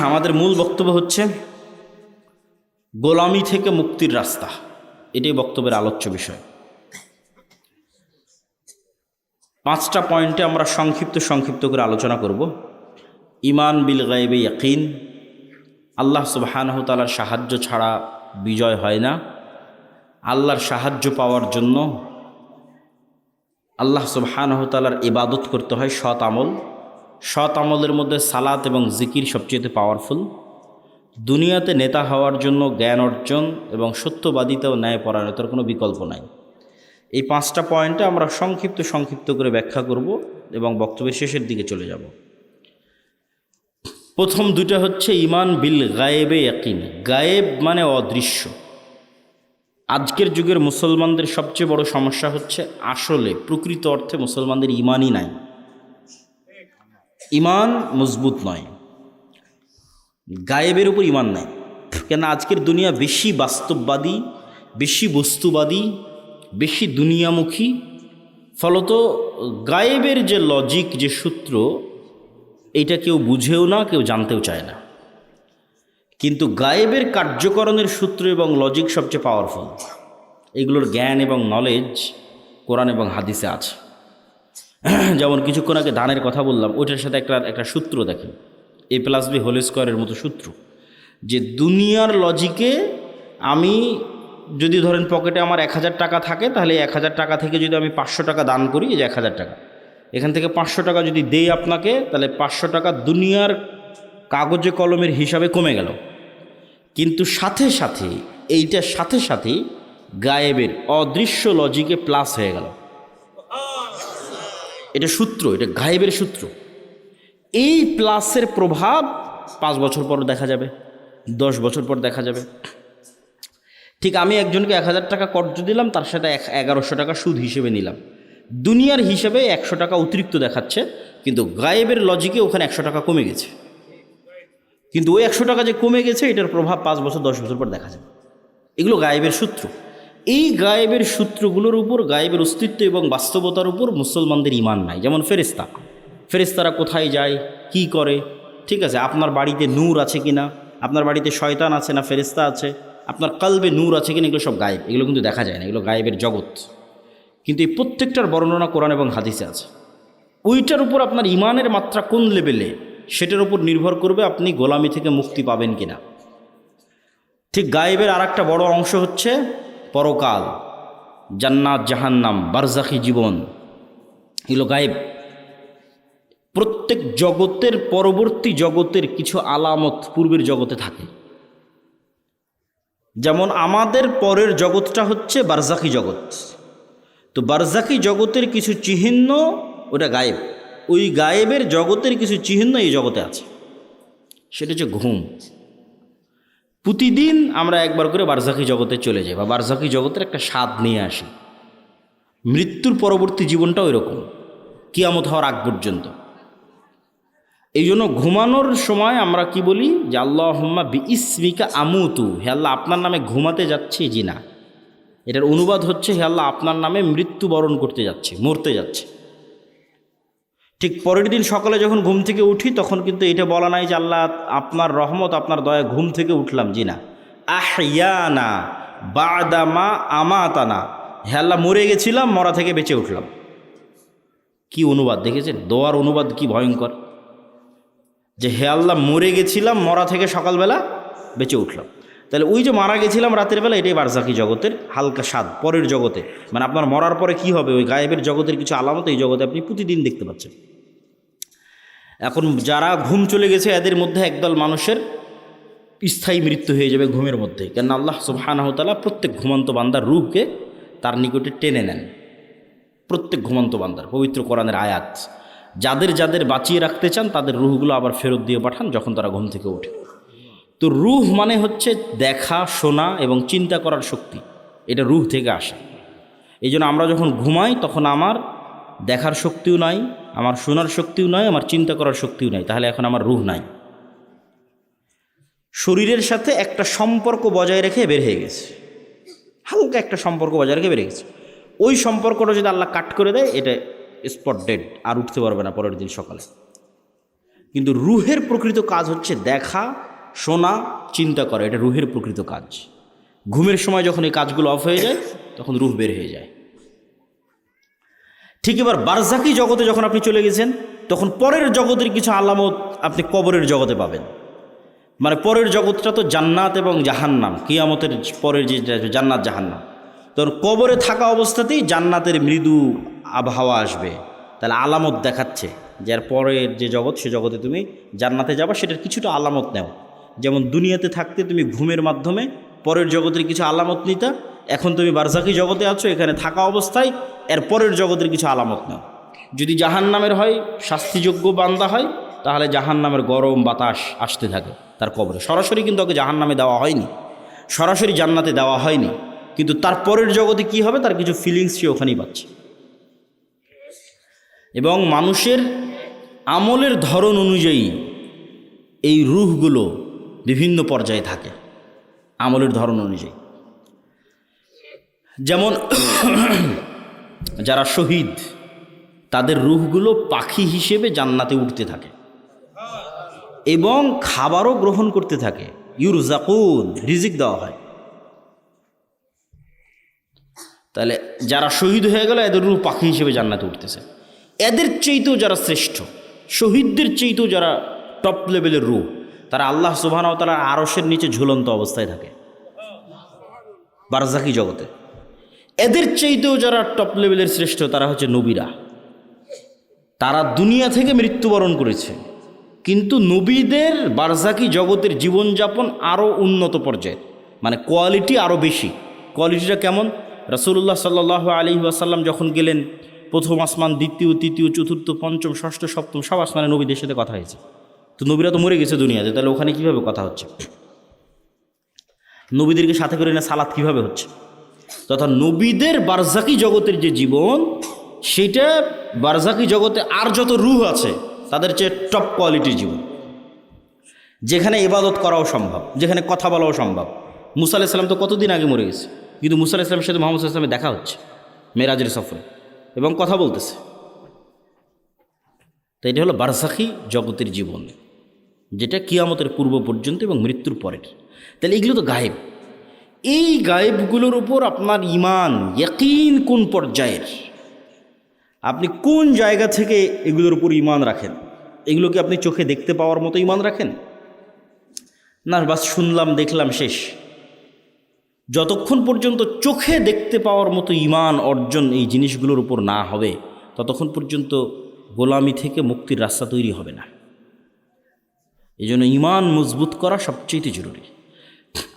আমাদের মূল বক্তব্য হচ্ছে গোলামি থেকে মুক্তির রাস্তা, এটাই বক্তব্যের আলোচ্য বিষয়। 5টা পয়েন্টে আমরা সংক্ষিপ্ত করে আলোচনা করব। ঈমান বিল গায়বে ইয়াকিন, আল্লাহ সুবহানাহু তাআলার সাহায্য ছাড়া বিজয় হয় না। আল্লাহর সাহায্য পাওয়ার জন্য আল্লাহ সুবহানাহু তাআলার ইবাদত করতে হয়, সৎ আমল। সৎ আমলের মধ্যে সালাত এবং জিকির সবচেয়ে পাওয়ারফুল। দুনিয়াতে নেতা হওয়ার জন্য জ্ঞান অর্জন এবং সত্যবাদিতা ও ন্যায়পরায়ণতার কোনো বিকল্প নাই। এই 5টা পয়েন্টে আমরা সংক্ষিপ্ত করে ব্যাখ্যা করব এবং বক্তব্যের শেষের দিকে চলে যাব। প্রথম দুইটা হচ্ছে ঈমান বিল গায়েবে ইয়াকিন। গায়েব মানে অদৃশ্য। আজকের যুগের মুসলমানদের সবচেয়ে বড় সমস্যা হচ্ছে আসলে প্রকৃত অর্থে মুসলমানদের ঈমানই নাই, ঈমান মজবুত নয়, গায়েবের উপর ঈমান নাই। কেন? আজকের দুনিয়া বেশি বাস্তববাদী, বেশি বস্তুবাদী, বেশি দুনিয়ামুখী। ফলত গায়েবের যে লজিক, যে সূত্র, এইটা কেউ বুঝেও না, কেউ জানতেও চায় না। কিন্তু গায়েবের কার্যকরণের সূত্র এবং লজিক সবচেয়ে পাওয়ারফুল। এগুলোর জ্ঞান এবং নলেজ কোরআন এবং হাদিসে আছে। যেমন কিছুক্ষণ আগে ধানের কথা বললাম, ওইটার সাথে একটা সূত্র দেখেন, A+B² মতো সূত্র, যে দুনিয়ার লজিকে আমি যদি ধরেন পকেটে আমার 1000 টাকা থাকে, তাহলে 1000 টাকা থেকে যদি আমি 500 টাকা দান করি, এই যে 1000 টাকা, এখান থেকে 500 টাকা যদি দেই আপনাকে, তাহলে 500 টাকা দুনিয়ার কাগজে কলমের হিসাবে কমে গেল। কিন্তু সাথে সাথে গায়েবের অদৃশ্য লজিকে প্লাস হয়ে গেল। এটা সূত্র, এটা গায়েবের সূত্র। এই প্লাসের প্রভাব 5 বছর পর দেখা যাবে, 10 বছর পর দেখা যাবে। ঠিক আমি একজনকে 1000 টাকা কর্জ দিলাম, তার সাথে 1100 টাকা সুদ হিসেবে নিলাম। দুনিয়ার হিসেবে 100 টাকা অতিরিক্ত দেখাচ্ছে, কিন্তু গায়েবের লজিকে ওখানে 100 টাকা কমে গেছে। কিন্তু ওই 100 টাকা যে কমে গেছে, এটার প্রভাব 5 বছর 10 বছর পর দেখা যাবে। এগুলো গায়েবের সূত্র। এই গায়েবের সূত্রগুলোর উপর, গায়েবের অস্তিত্ব এবং বাস্তবতার উপর মুসলমানদের ঈমান নাই। যেমন ফেরেশতা, ফেরেশতারা কোথায় যায়, কি করে, ঠিক আছে, আপনার বাড়িতে নূর আছে কিনা, আপনার বাড়িতে শয়তান আছে না ফেরেশতা আছে, আপনার কলবে নূর আছে কিনা, এগুলো সব গায়েব, এগুলো কিন্তু দেখা যায় না, এগুলো গায়েবের জগৎ। কিন্তু এই প্রত্যেকটার বর্ণনা কোরআন এবং হাদিসে আছে। ওইটার উপর আপনার ঈমানের মাত্রা কোন লেভেলে, সেটার উপর নির্ভর করবে আপনি গোলামি থেকে মুক্তি পাবেন কিনা। ঠিক গায়েবের আর একটা বড় অংশ হচ্ছে পরকাল, জান্নাত, জাহান্নাম, বারজাখি জীবন, এগুলো গায়েব। প্রত্যেক জগতের পরবর্তী জগতের কিছু আলামত পূর্বের জগতে থাকে। যেমন আমাদের পরের জগৎটা হচ্ছে বারজাখি জগৎ, তো বারজাখি জগতের কিছু চিহ্ন ওটা গায়েব, ওই গায়েবের জগতের কিছু চিহ্ন এই জগতে আছে। সেটা হচ্ছে ঘুম। প্রতিদিন আমরা একবার করে বারজাখি জগতে চলে যাই বা বারজাখি জগতের একটা স্বাদ নিয়ে আসি। মৃত্যুর পরবর্তী জীবনটাও এরকম, কিয়ামত হওয়ার আগ পর্যন্ত। এই জন্য ঘুমানোর সময় আমরা কি বলি যে আল্লাহুম্মা বিইসমিকা আমুতু, হে আল্লাহ আপনার নামে ঘুমাতে যাচ্ছি। জি না, এটার অনুবাদ হচ্ছে হে আল্লাহ আপনার নামে মৃত্যুবরণ করতে যাচ্ছে, মরতে যাচ্ছে। ঠিক পরের দিন সকালে যখন ঘুম থেকে উঠি তখন কিন্তু এটা বলা নাই যে আল্লাহ আপনার রহমত, আপনার দয়া, ঘুম থেকে উঠলাম। জি না, আহইয়ানা বাদামা আমাতানা, হে আল্লাহ মরে গেছিলাম, মরা থেকে বেঁচে উঠলাম। কি অনুবাদ দেখেছেন? দোয়ার অনুবাদ কি ভয়ঙ্কর, যে হে আল্লাহ মরে গেছিলাম, মরা থেকে সকালবেলা বেঁচে উঠলাম। তাহলে ওই যে মারা গেছিলাম রাতের বেলা, এটাই বারজাখি জগতের হালকা স্বাদ পরের জগতে। মানে আপনার মরার পরে কি হবে, ওই গায়েবের জগতের কিছু আলামত এই জগতে আপনি প্রতিদিন দেখতে পাচ্ছেন। এখন যারা ঘুম চলে গেছে এদের মধ্যে একদল মানুষের স্থায়ী মৃত্যু হয়ে যাবে ঘুমের মধ্যে, কেন আল্লাহ সুবহানাহু ওয়া তাআলা প্রত্যেক ঘুমন্ত বান্দার রূহকে তার নিকটে টেনে নেন। প্রত্যেক ঘুমন্ত বান্দার, পবিত্র কোরআনের আয়াত, যাদের যাদের বাঁচিয়ে রাখতে চান তাদের রূহগুলো আবার ফেরত দিয়ে পাঠান যখন তারা ঘুম থেকে ওঠে। তো রূহ মানে হচ্ছে দেখা, শোনা এবং চিন্তা করার শক্তি, এটা রূহ থেকে আসে। এই জন্য আমরা যখন ঘুমাই তখন আমার দেখার শক্তিও নাই, আমার শোনার শক্তিও নাই, আমার চিন্তা করার শক্তিও নাই, তাহলে এখন আমার রূহ নাই। শরীরের সাথে একটা সম্পর্ক বজায় রেখে বের হয়ে গেছে, হালকা একটা সম্পর্ক বজায় রেখে বের গেছে। ওই সম্পর্কটা যদি আল্লাহ কাট করে দেয়, এটা স্পট ডেড, আর উঠতে পারবে না পরের দিন সকালে। কিন্তু রুহের প্রকৃত কাজ হচ্ছে দেখা, শোনা, চিন্তা করা, এটা রুহের প্রকৃত কাজ। ঘুমের সময় যখন এই কাজগুলো অফ হয়ে যায় তখন রুহ বের হয়ে যায়। ঠিক এবার বারজাকি জগতে যখন আপনি চলে গেছেন তখন পরের জগতের কিছু আলামত আপনি কবরের জগতে পাবেন। মানে পরের জগৎটা তো জান্নাত এবং জাহান্নাম, কিয়ামতের পরের যে জান্নাত জাহান্নাম, তখন কবরে থাকা অবস্থাতেই জান্নাতের মৃদু আবহাওয়া আসবে, তাহলে আলামত দেখাচ্ছে যে এর পরের যে জগৎ, সে জগতে তুমি জান্নাতে যাবা, সেটার কিছুটা আলামত নেও। যেমন দুনিয়াতে থাকতে তুমি ঘুমের মাধ্যমে পরের জগতের কিছু আলামত নিতা, এখন তুমি বারজাকি জগতে আছো, এখানে থাকা অবস্থায় এর পরের জগতের কিছু আলামত নাও। যদি জাহান্নামের হয়, শাস্তিযোগ্য বান্দা হয়, তাহলে জাহান্নামের গরম বাতাস আসতে থাকে তার কবরে। সরাসরি কিন্তু ওকে জাহান্নামে দেওয়া হয়নি, সরাসরি জান্নাতে দেওয়া হয়নি, কিন্তু তার পরের জগতে কি হবে তার কিছু ফিলিংস সে ওখানেই পাচ্ছে। এবং মানুষের আমলের ধরন অনুযায়ী এই রূহগুলো বিভিন্ন পর্যায়ে থাকে, আমলের ধরন অনুযায়ী। যেমন যারা শহীদ, তাদের রূহগুলো পাখি হিসেবে জান্নাতে উঠতে থাকে এবং খাবারও গ্রহণ করতে থাকে। ইউরজাকুন, রিজিক দেওয়া হয়। তাহলে যারা শহীদ হয়ে গেল এদের রূহ পাখি হিসেবে জান্নাতে উঠতেছে। এদের চেয়েতেও যারা শ্রেষ্ঠ, শহীদদের চেয়েতেও যারা টপ লেভেলের রূহ, তারা আল্লাহ সুবহানাহু ওয়া তাআলার আরশের নিচে ঝুলন্ত অবস্থায় থাকে বারজাকি জগতে। এদের চাইতেও যারা টপ লেভেলের শ্রেষ্ঠ, তারা হচ্ছে নবীরা। তারা দুনিয়া থেকে মৃত্যুবরণ করেছে, কিন্তু নবীদের বারজাকি জগতের জীবনযাপন আরও উন্নত পর্যায়ে, মানে কোয়ালিটি আরও বেশি। কোয়ালিটিটা কেমন? রাসূলুল্লাহ সাল্লাল্লাহু আলাইহি ওয়াসাল্লাম যখন গেলেন, প্রথম আসমান, দ্বিতীয়, তৃতীয়, চতুর্থ, পঞ্চম, ষষ্ঠ, সপ্তম সব আসমানে নবীদের সাথে কথা হয়েছে। তো নবীরা তো মরে গেছে দুনিয়াতে, তাহলে ওখানে কীভাবে কথা হচ্ছে? নবীদেরকে সাথে করে না সালাত কীভাবে হচ্ছে? তথা নবীদের বারজাকি জগতের যে জীবন, সেটা বারজাকি জগতে আর যত রূহ আছে তাদের চেয়ে টপ কোয়ালিটির জীবন, যেখানে ইবাদত করাও সম্ভব, যেখানে কথা বলাও সম্ভব। মুসা আলাইহিস সালাম তো কতদিন আগে মরে গেছে, কিন্তু মুসা আলাইহিস সালামের সাথে মুহাম্মদ সাল্লাল্লাহু আলাইহি ওয়াসাল্লামের দেখা হচ্ছে মেরাজের সফরে এবং কথা বলতেছে। তো এটা হলো বারজাখী জগতের জীবন, যেটা কিয়ামতের পূর্ব পর্যন্ত এবং মৃত্যুর পরের। তাহলে এগুলো তো গায়েব। এই গায়েবগুলোর উপর আপনার ঈমান ইয়াকিন কোন পর্যায়ের, আপনি কোন জায়গা থেকে এগুলোর উপর ঈমান রাখেন? এগুলোকে আপনি চোখে দেখতে পাওয়ার মতো ঈমান রাখেন, না বাস শুনলাম দেখলাম শেষ? যতক্ষণ পর্যন্ত চোখে দেখতে পাওয়ার মতো ঈমান অর্জন এই জিনিসগুলোর উপর না হবে, ততক্ষণ পর্যন্ত গোলামি থেকে মুক্তির রাস্তা তৈরি হবে না। এই জন্য ঈমান মজবুত করা সবচেয়ে জরুরি।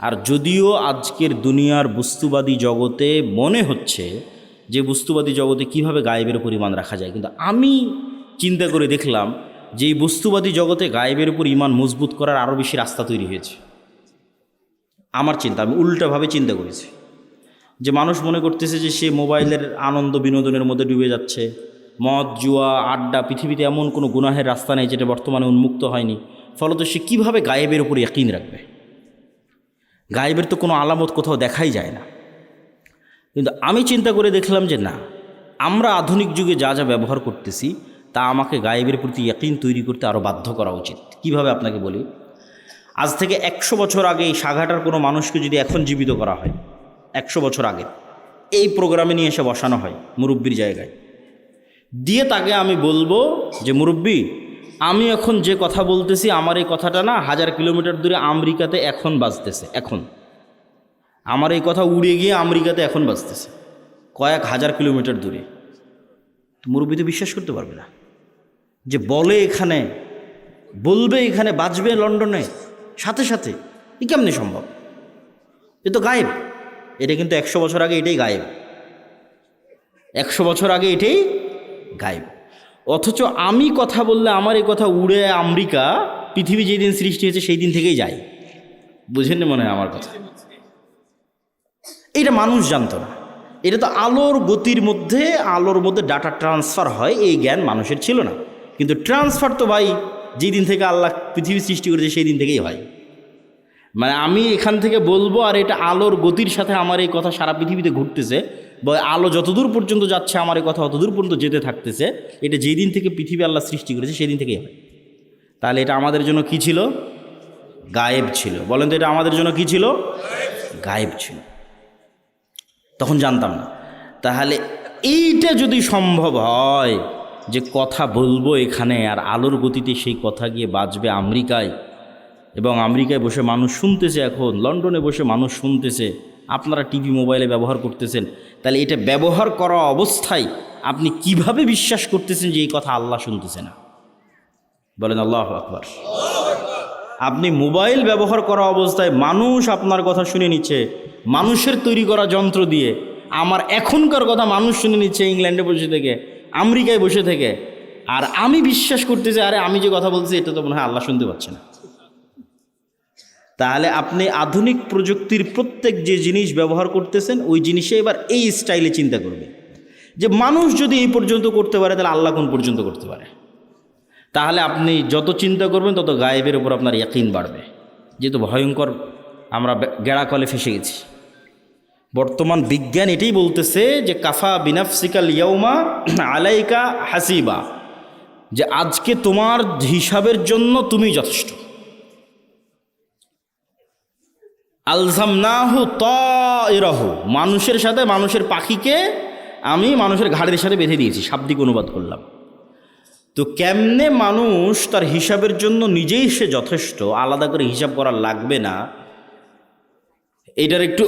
আর যদিও আজকের দুনিয়ার বস্তুবাদী জগতে মনে হচ্ছে যে বস্তুবাদী জগতে কিভাবে গায়েবের উপর ঈমান রাখা যায়, কিন্তু আমি চিন্তা করে দেখলাম যে এই বস্তুবাদী জগতে গায়েবের উপর ঈমান মজবুত করার আরও বেশি রাস্তা তৈরি হয়েছে। আমার চিন্তা, আমি উল্টাভাবে চিন্তা করেছি যে মানুষ মনে করতেছে যে সে মোবাইলের আনন্দ বিনোদনের মধ্যে ডুবে যাচ্ছে, মদ জুয়া আড্ডা, পৃথিবীতে এমন কোনো গুনাহের রাস্তা নেই যেটা বর্তমানে উন্মুক্ত হয়নি, ফলত সে কীভাবে গায়েবের উপর ইয়াকিন রাখবে? গায়েবের তো কোনো আলামত কোথাও দেখাই যায় না। কিন্তু আমি চিন্তা করে দেখলাম যে না, আমরা আধুনিক যুগে যা যা ব্যবহার করতেছি তা আমাকে গায়েবের প্রতি ইয়াকিন তৈরি করতে আরও বাধ্য করা উচিত। কিভাবে আপনাকে বলি, আজ থেকে 100 বছর আগে এই সাঘাটার কোনো মানুষকে যদি এখন জীবিত করা হয়, 100 বছর আগে এই প্রোগ্রামে নিয়ে এসে বসানো হয় মুরব্বির জায়গায়, দিয়ে তাকে আমি বলবো যে মুরব্বি, আমি এখন যে কথা বলতেছি আমার এই কথাটা না 1000 কিলোমিটার দূরে আমেরিকাতে এখন বাজতেছে, এখন আমার এই কথা উড়ে গিয়ে আমেরিকাতে এখন বাজতেছে, কয়েক হাজার কিলোমিটার দূরে। মুরব্বি তো বিশ্বাস করতে পারবে না যে বলে এখানে বলবে এখানে বাজবে লন্ডনে সাথে সাথে, এ কেমনি সম্ভব? এ তো গায়েব। এটা কিন্তু 100 বছর আগে এটাই গায়েব, 100 বছর আগে এটাই গায়েব। অথচ আমি কথা বললে আমার এই কথা উড়ে আমেরিকা, পৃথিবী যেই দিন সৃষ্টি হয়েছে সেই দিন থেকেই যায়। বুঝেন না মনে হয় আমার কথা? এটা মানুষ জানতো না। এটা তো আলোর গতির মধ্যে, আলোর মধ্যে ডাটা ট্রান্সফার হয়, এই জ্ঞান মানুষের ছিল না। কিন্তু ট্রান্সফার তো ভাই যেই দিন থেকে আল্লাহ পৃথিবী সৃষ্টি করেছে সেই দিন থেকেই হয়। মানে আমি এখান থেকে বলবো আর এটা আলোর গতির সাথে আমার এই কথা সারা পৃথিবীতে ঘুরতেছে, বা আলো যতদূর পর্যন্ত যাচ্ছে আমার এই কথা অতদূর পর্যন্ত যেতে থাকতেছে। এটা যেই দিন থেকে পৃথিবী আল্লাহ সৃষ্টি করেছে সেই দিন থেকেই হয়। তাহলে এটা আমাদের জন্য কি ছিল? গায়েব ছিল। বলেন তো এটা আমাদের জন্য কি ছিল? গায়েব ছিল। তখন জানতাম না। তাহলে এইটা যদি সম্ভব হয় যে কথা বলবো এখানে আর আলোর গতিতে সেই কথা গিয়ে বাজবে আমেরিকায়, এবং আমেরিকায় বসে মানুষ শুনতেছে, এখন লন্ডনে বসে মানুষ শুনতেছে, আপনারা টিভি মোবাইলে ব্যবহার করতেছেন, তাহলে এটা ব্যবহার করা অবস্থায় আপনি কিভাবে বিশ্বাস করতেছেন যে এই কথা আল্লাহ শুনতেছে না? বলেন আল্লাহু আকবার। আপনি মোবাইল ব্যবহার করা অবস্থায় মানুষ আপনার কথা শুনে নিচ্ছে মানুষের তৈরি করা যন্ত্র দিয়ে, আমার এখনকার কথা মানুষ শুনে নিচ্ছে ইংল্যান্ডে বসে থেকে, আমেরিকায় বসে থেকে, আর আমি বিশ্বাস করতেছি আরে আমি যে কথা বলছি এটা তো মনে হয় আল্লাহ শুনতে পাচ্ছে না। তাহলে আপনি আধুনিক প্রযুক্তির প্রত্যেক যে জিনিস ব্যবহার করতেছেন ওই জিনিসে এবার এই স্টাইলে চিন্তা করবে যে মানুষ যদি এই পর্যন্ত করতে পারে তাহলে আল্লাহ কোন পর্যন্ত করতে পারে। তাহলে আপনি যত চিন্তা করবেন তত গায়েবের উপর আপনার ইয়াকিন বাড়বে। যেহেতু ভয়ঙ্কর আমরা গেড়া কলে ফেসে গেছি। বর্তমান বিজ্ঞান এটাই বলতেছে যে কাফা বিনাফসিকাল ইয়াউমা আলাইকা হাসিবা, যে আজকে তোমার হিসাবের জন্য তুমি যথেষ্ট। আলজামনাহু তায়রাহু, মানুষের সাথে মানুষের পাখিকে আমি মানুষের ঘাড়ের সাথে বেঁধে দিয়েছি, শাব্দিক অনুবাদ করলাম। তো কেমনে মানুষ তার হিসাবের জন্য নিজেই সে যথেষ্ট, আলাদা করে হিসাব করা লাগবে না, এটার একটু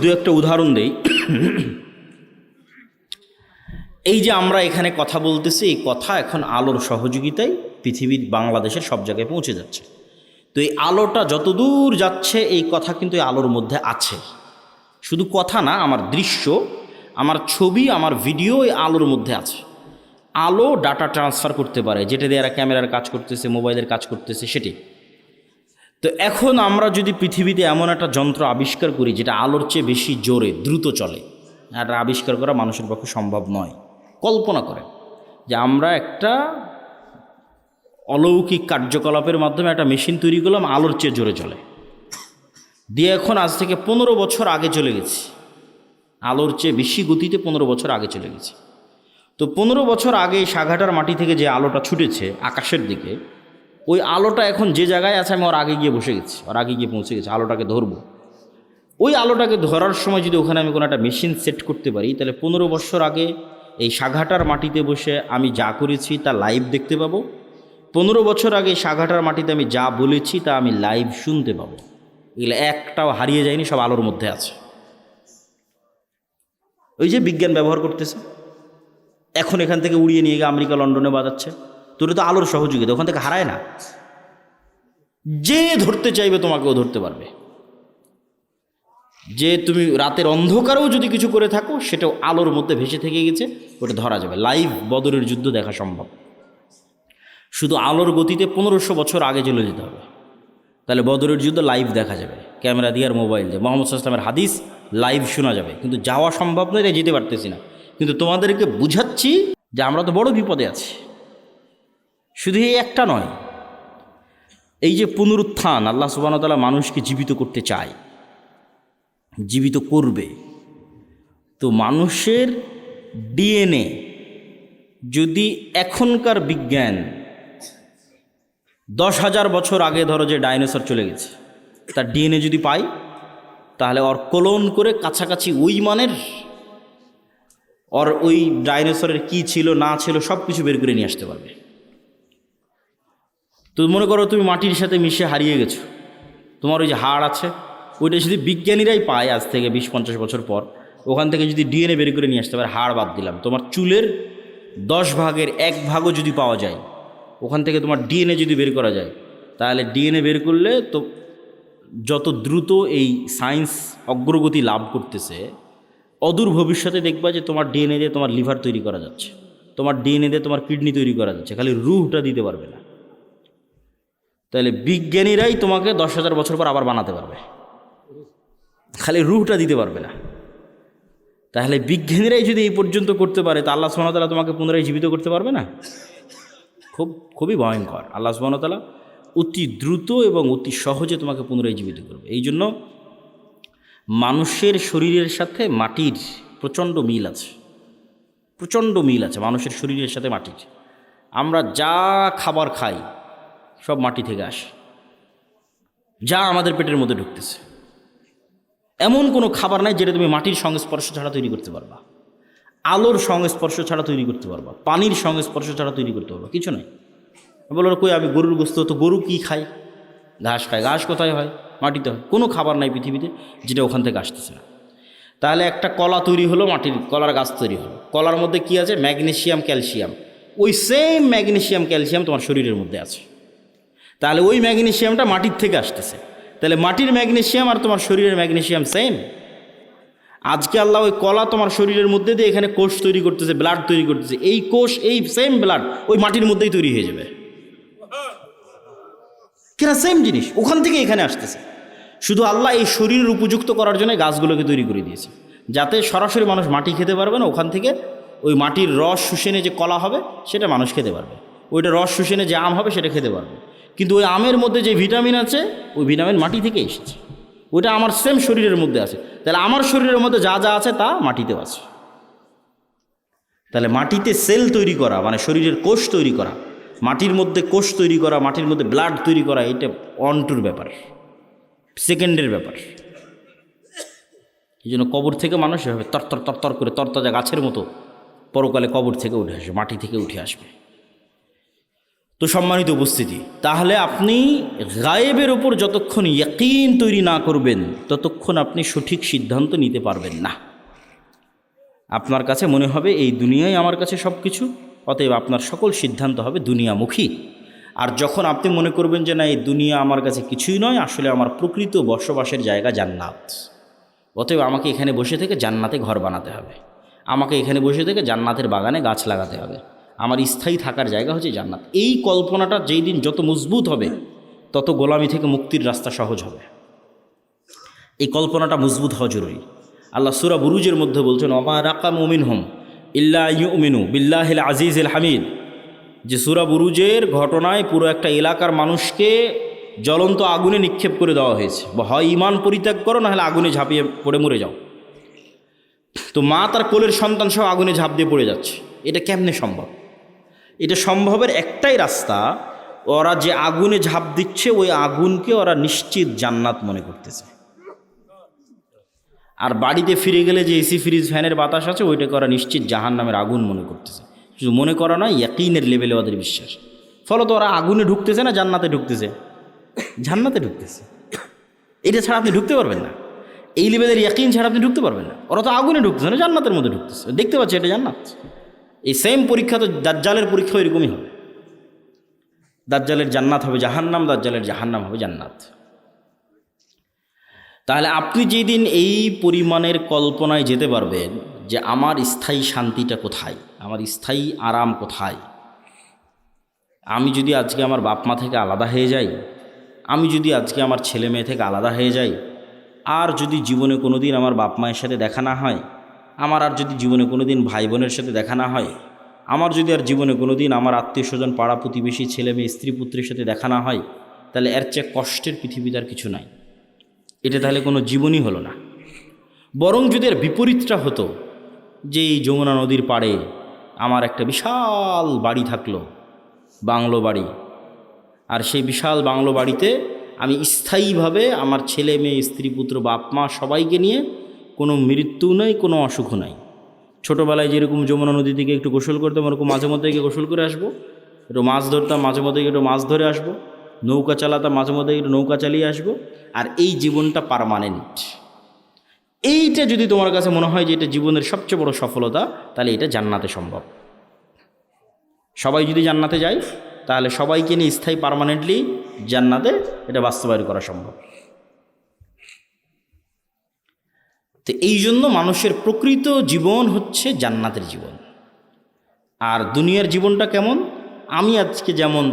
দু একটা উদাহরণ দেই। এই যে আমরা এখানে কথা বলতেছি, এই কথা এখন আলোর সহযোগিতায় পৃথিবীর বাংলাদেশের সব জায়গায় পৌঁছে যাচ্ছে। তো এই আলোটা যতদূর যাচ্ছে এই কথা কিন্তু এই আলোর মধ্যে আছে। শুধু কথা না, আমার দৃশ্য, আমার ছবি, আমার ভিডিও এই আলোর মধ্যে আছে। আলো ডাটা ট্রান্সফার করতে পারে, যেটা দিয়ে এরা ক্যামেরার কাজ করতেছে, মোবাইলের কাজ করতেছে, সেটি। তো এখন আমরা যদি পৃথিবীতে এমন একটা যন্ত্র আবিষ্কার করি যেটা আলোর চেয়ে বেশি জোরে দ্রুত চলে, এটা আবিষ্কার করা মানুষের পক্ষে সম্ভব নয়। কল্পনা করেন যে আমরা একটা অলৌকিক কার্যকলাপের মাধ্যমে একটা মেশিন তৈরি করলাম আলোর চেয়ে জোরে চলে, দিয়ে এখন আজ থেকে 15 বছর আগে চলে গেছি, আলোর চেয়ে বেশি গতিতে 15 বছর আগে চলে গেছে। তো 15 বছর আগে সাঘাটার মাটি থেকে যে আলোটা ছুটেছে আকাশের দিকে, ওই আলোটা এখন যে জায়গায় আছে আমি ওর আগে গিয়ে বসে গেছি, ওর আগে গিয়ে পৌঁছে গেছি, আলোটাকে ধরবো। ওই আলোটাকে ধরার সময় যদি ওখানে আমি কোনো একটা মেশিন সেট করতে পারি, তাহলে 15 বছর আগে এই সাঘাটার মাটিতে বসে আমি যা করেছি তা লাইভ দেখতে পাবো। 15 বছর আগে সাঘাটার মাটিতে আমি যা বলেছি তা আমি লাইভ শুনতে পাবো। এগুলো একটাও হারিয়ে যায়নি, সব আলোর মধ্যে আছে। ওই যে বিজ্ঞান ব্যবহার করতেছে, এখন এখান থেকে উড়িয়ে নিয়ে গিয়ে আমেরিকা লন্ডনে বাজাচ্ছে, তোরা তো আলোর সহযোগিতা, ওখান থেকে হারায় না। যে ধরতে চাইবে তোমাকেও ধরতে পারবে। যে তুমি রাতের অন্ধকারেও যদি কিছু করে থাকো সেটাও আলোর মধ্যে ভেসে থেকে গেছে, ওটা ধরা যাবে। লাইভ বদরের যুদ্ধ দেখা সম্ভব। শুধু আলোর গতিতে 1500 বছর আগে চলে যেতে হবে, তাহলে বদরের যুদ্ধ লাইভ দেখা যাবে, ক্যামেরা দিয়ে আর মোবাইল দিয়ে। মোহাম্মদ সাল্লাল্লাহু আলাইহি ওয়াসাল্লামের হাদিস লাইভ শোনা যাবে, কিন্তু যাওয়া সম্ভব নয়, তাই যেতে পারতেছি না। কিন্তু তোমাদেরকে বুঝাচ্ছি যে আমরা তো বড় বিপদে আছি। শুধু এই একটা নয়, এই যে পুনরুত্থান, আল্লাহ সুবহানাহু ওয়া তাআলা মানুষকে জীবিত করতে চায়, জীবিত করবে। তো মানুষের ডিএনএ যদি এখনকার বিজ্ঞান 10,000 বছর আগে ধরো যে ডাইনোসর চলে গেছে, তার ডিএনএ যদি পাই, তাহলে ওর ক্লোন করে কাছাকাছি ওই মানের ওর ওই ডাইনোসরের কী ছিল না ছিল সব কিছু বের করে নিয়ে আসতে পারবে। তো মনে করো তুমি মাটির সাথে মিশে হারিয়ে গেছো, তোমার ওই যে হাড় আছে, ওইটা যদি বিজ্ঞানীরাই পায় আজ থেকে 20-50 বছর পর, ওখান থেকে যদি ডিএনএ বের করে নিয়ে আসতে পারে, হাড় বাদ দিলাম, তোমার চুলের 10 ভাগের 1 ভাগও যদি পাওয়া যায়, ওখান থেকে তোমার ডিএনএ যদি বের করা যায়, তাহলে ডিএনএ বের করলে তো যত দ্রুত এই সায়েন্স অগ্রগতি লাভ করতেছে, অদূর ভবিষ্যতে দেখবা যে তোমার ডিএনএ দিয়ে তোমার লিভার তৈরি করা যাচ্ছে, তোমার ডিএনএ দিয়ে তোমার কিডনি তৈরি করা যাচ্ছে, খালি রুহটা দিতে পারবে না। তাহলে বিজ্ঞানীরাই তোমাকে 10,000 বছর পর আবার বানাতে পারবে, খালি রুহটা দিতে পারবে না। তাহলে বিজ্ঞানীরাই যদি এই পর্যন্ত করতে পারে, তা আল্লাহ সুবহানাহু ওয়া তাআলা তোমাকে পুনরায় জীবিত করতে পারবে না? খুবই ভয়ঙ্কর। আল্লাহ সুবহানাহু ওয়া তাআলা অতি দ্রুত এবং অতি সহজে তোমাকে পুনরায় জীবিত করবে। এই জন্য মানুষের শরীরের সাথে মাটির প্রচণ্ড মিল আছে, প্রচণ্ড মিল আছে মানুষের শরীরের সাথে মাটির। আমরা যা খাবার খাই সব মাটি থেকে আসে, যা আমাদের পেটের মধ্যে ঢুকতেছে, এমন কোনো খাবার নাই যেটা তুমি মাটির সংস্পর্শ ছাড়া তৈরি করতে পারবা, আলোর সংস্পর্শ ছাড়া তৈরি করতে পারবা, পানির সংস্পর্শ ছাড়া তৈরি করতে পারবা, কিছু নাই। বলো কই আমি গরুর গোস্ত, তো গরু কি খায়? ঘাস খায়। ঘাস কোথায় হয়? মাটিতে হয়। কোনো খাবার নাই পৃথিবীতে যেটা ওখান থেকে আসতেছে না। তাহলে একটা কলা তৈরি হলো, মাটির কলার গাছ তৈরি হলো, কলার মধ্যে কি আছে? Magnesium, calcium. ওই সেম ম্যাগনেসিয়াম ক্যালসিয়াম তোমার শরীরের মধ্যে আছে। তাহলে ওই ম্যাগনেসিয়ামটা মাটির থেকে আসতেছে। তাহলে মাটির ম্যাগনেসিয়াম আর তোমার শরীরের ম্যাগনেসিয়াম সেম। আজকে আল্লাহ ওই কলা তোমার শরীরের মধ্যে দিয়ে এখানে কোষ তৈরি করতেছে, ব্লাড তৈরি করতেছে। এই কোষ, এই সেম ব্লাড ওই মাটির মধ্যেই তৈরি হয়ে যাবে। কেনা সেম জিনিস ওখান থেকে এখানে আসতেছে। শুধু আল্লাহ এই শরীরের উপযুক্ত করার জন্য গাছগুলোকে তৈরি করে দিয়েছে, যাতে সরাসরি মানুষ মাটি খেতে পারবে না, ওখান থেকে ওই মাটির রস শুষেনে যে কলা হবে সেটা মানুষ খেতে পারবে, ওইটা রস শুষেনে যে আম হবে সেটা খেতে পারবে। কিন্তু ওই আমের মধ্যে যে ভিটামিন আছে ওই ভিটামিন মাটি থেকে এসেছে, ওইটা আমার সেম শরীরের মধ্যে আছে। তাহলে আমার শরীরের মধ্যে যা যা আছে তা মাটিতেও আছে। তাহলে মাটিতে সেল তৈরি করা মানে শরীরের কোষ তৈরি করা, মাটির মধ্যে কোষ তৈরি করা, মাটির মধ্যে ব্লাড তৈরি করা, এটা অনটুর ব্যাপার, সেকেন্ডের ব্যাপার। এই জন্য কবর থেকে মানুষ এভাবে তরতর তরতর করে তরতাজা গাছের মতো পরকালে কবর থেকে উঠে আসবে, মাটি থেকে উঠে আসবে। তো সম্মানিত উপস্থিতি, তাহলে আপনি গায়েবের ওপর যতক্ষণ ইয়াকিন তৈরি না করবেন ততক্ষণ আপনি সঠিক সিদ্ধান্ত নিতে পারবেন না। আপনার কাছে মনে হবে এই দুনিয়াই আমার কাছে সব কিছু, অতএব আপনার সকল সিদ্ধান্ত হবে দুনিয়ামুখী। আর যখন আপনি মনে করবেন যে না এই দুনিয়া আমার কাছে কিছুই নয়, আসলে আমার প্রকৃত বসবাসের জায়গা জান্নাত, অতএব আমাকে এখানে বসে থেকে জান্নাতে ঘর বানাতে হবে, আমাকে এখানে বসে থেকে জান্নাতের বাগানে গাছ লাগাতে হবে, আমার স্থায়ী থাকার জায়গা হচ্ছে জান্নাত। এই কল্পনাটা যেই দিন যত মজবুত হবে তত গোলামি থেকে মুক্তির রাস্তা সহজ হবে। এই কল্পনাটা মজবুত হওয়া জরুরি। আল্লাহ সূরা বুরুজের মধ্যে বলছেন ওমা রাকামু মিনহুম ইল্লা ইউমিনু বিল্লাহিল আজিজিল হামিদ, যে সূরা বুরুজের ঘটনায় পুরো একটা এলাকার মানুষকে জ্বলন্ত আগুনে নিক্ষেপ করে দেওয়া হয়েছে, হয় ঈমান পরিত্যাগ করো, না হলে আগুনে ঝাঁপিয়ে পড়ে মরে যাও। তো মা তার কোলের সন্তান সহ আগুনে ঝাঁপ দিয়ে পড়ে যাচ্ছে। এটা কেমনে সম্ভব? এটা সম্ভবের একটাই রাস্তা, ওরা যে আগুনে ঝাঁপ দিচ্ছে ওই আগুনকে ওরা নিশ্চিত জান্নাত মনে করতেছে। আর বাড়িতে ফিরে গেলে যে এসি ফ্রিজ ফ্যানের বাতাস আছে ওইটাকে ওরা নিশ্চিত জাহান্নামের আগুন মনে করতেছে। শুধু মনে করা নয়, ইয়াকিনের লেভেলে ওদের বিশ্বাস। ফলত ওরা আগুনে ঢুকতেছে না জান্নাতে ঢুকতেছে? জান্নাতে ঢুকতেছে। এটা ছাড়া আপনি ঢুকতে পারবেন না। এই লেভেলের ইয়াকিন ছাড়া আপনি ঢুকতে পারবেন না। ওরা তো আগুনে ঢুকতেছে না, জান্নাতের মধ্যে ঢুকতেছে। দেখতে পাচ্ছে এটা জান্নাত। এই সেম পরীক্ষা তো দাজ্জালের পরীক্ষা এরকমই হবে। দাজ্জালের জান্নাত হবে জাহান্নাম, দাজ্জালের জাহান্নাম হবে জান্নাত। তাহলে আপনি যেদিন এই পরিমাণের কল্পনায় যেতে পারবেন যে আমার স্থায়ী শান্তিটা কোথায়, আমার স্থায়ী আরাম কোথায়, আমি যদি আজকে আমার বাপ মা থেকে আলাদা হয়ে যাই, আমি যদি আজকে আমার ছেলে মেয়ে থেকে আলাদা হয়ে যাই, আর যদি জীবনে কোনো দিন আমার বাপ মায়ের সাথে দেখা না হয়, আমার আর যদি জীবনে কোনো দিন ভাই বোনের সাথে দেখা না হয়, আমার যদি আর জীবনে কোনো দিন আমার আত্মীয় স্বজন পাড়া প্রতিবেশী ছেলে মেয়ে স্ত্রী পুত্রের সাথে দেখা না হয়, তাহলে এর চেয়ে কষ্টের পৃথিবীতে আর কিছু নাই। এটা তাহলে কোনো জীবনই হলো না। বরং যদি এর বিপরীতটা হতো, যে এই যমুনা নদীর পাড়ে আমার একটা বিশাল বাড়ি থাকলো, বাংলো বাড়ি, আর সেই বিশাল বাংলো বাড়িতে আমি স্থায়ীভাবে আমার ছেলে মেয়ে স্ত্রী পুত্র বাপ মা সবাইকে নিয়ে, কোনো মৃত্যু নেই, কোনো অসুখ নাই। ছোটোবেলায় যেরকম যমুনা নদী থেকে একটু গোসল করতাম, ওরকম মাঝে মধ্যে গিয়ে গোসল করে আসবো, একটু মাছ ধরতাম, মাঝে মধ্যে একটু মাছ ধরে আসবো, নৌকা চালাতাম, মাঝে মধ্যে একটু নৌকা চালিয়ে আসবো। আর এই জীবনটা পার্মানেন্ট। এইটা যদি তোমার কাছে মনে হয় যে এটা জীবনের সবচেয়ে বড় সফলতা, তাহলে এটা জান্নাতে সম্ভব। সবাই যদি জান্নাতে যায়, তাহলে সবাইকে নিয়ে স্থায়ী পার্মানেন্টলি জান্নাতে এটা বাস্তবায়ন করা সম্ভব। তো এই জন্য মানুষের প্রকৃত জীবন হচ্ছে জান্নাতের জীবন। আর দুনিয়ার জীবনটা কেমন? আমি আজকে যেমন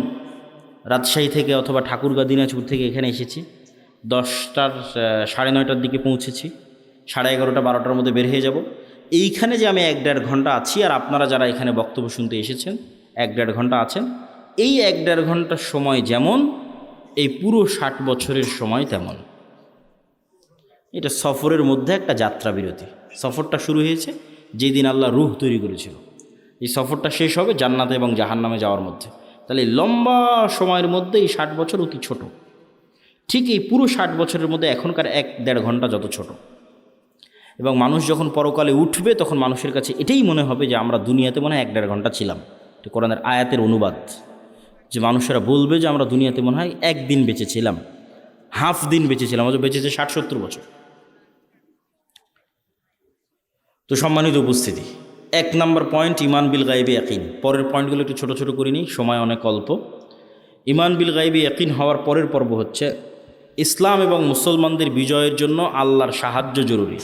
রাজশাহী থেকে অথবা ঠাকুরগাঁ দিনাজপুর থেকে এখানে এসেছি, 10টার 9:30 দিকে পৌঁছেছি, 11:30 12টার মধ্যে বের হয়ে যাব। এইখানে যে আমি 1-1.5 ঘন্টা আছি, আর আপনারা যারা এখানে বক্তব্য শুনতে এসেছেন 1-1.5 ঘন্টা আছেন, এই 1-1.5 ঘন্টার সময় যেমন, এই পুরো 60 বছরের সময় তেমন। এটা সফরের মধ্যে একটা যাত্রা বিরতি। সফরটা শুরু হয়েছে যেদিন আল্লাহ রূহ তৈরি করেছিল, এই সফরটা শেষ হবে জান্নাতে এবং জাহান্নামে যাওয়ার মধ্যে। তাহলে এই লম্বা সময়ের মধ্যে এই 60 বছর অতি ছোট। ঠিক এই পুরো 60 বছরের মধ্যে এখনকার 1-1.5 ঘন্টা যত ছোট। এবং মানুষ যখন পরকালে উঠবে, তখন মানুষের কাছে এটাই মনে হবে যে আমরা দুনিয়াতে মনে হয় 1-1.5 ঘন্টা ছিলাম। এটা কোরআনের আয়াতের অনুবাদ, যে মানুষেরা বলবে যে আমরা দুনিয়াতে মনে হয় 1 দিন বেঁচেছিলাম, হাফ দিন বেঁচেছিলাম, অথচ বেঁচেছে 60-70 বছর। তো সম্মানিত উপস্থিতি, 1 নম্বর পয়েন্ট ঈমান বিল গায়বি ইয়াকিন। পরের পয়েন্টগুলো একটু ছোটো ছোটো করে নিই, সময় অনেক অল্প। ঈমান বিল গায়বি ইয়াকিন হওয়ার পরের পর্ব হচ্ছে ইসলাম এবং মুসলমানদের বিজয়ের জন্য আল্লাহর সাহায্য জরুরি।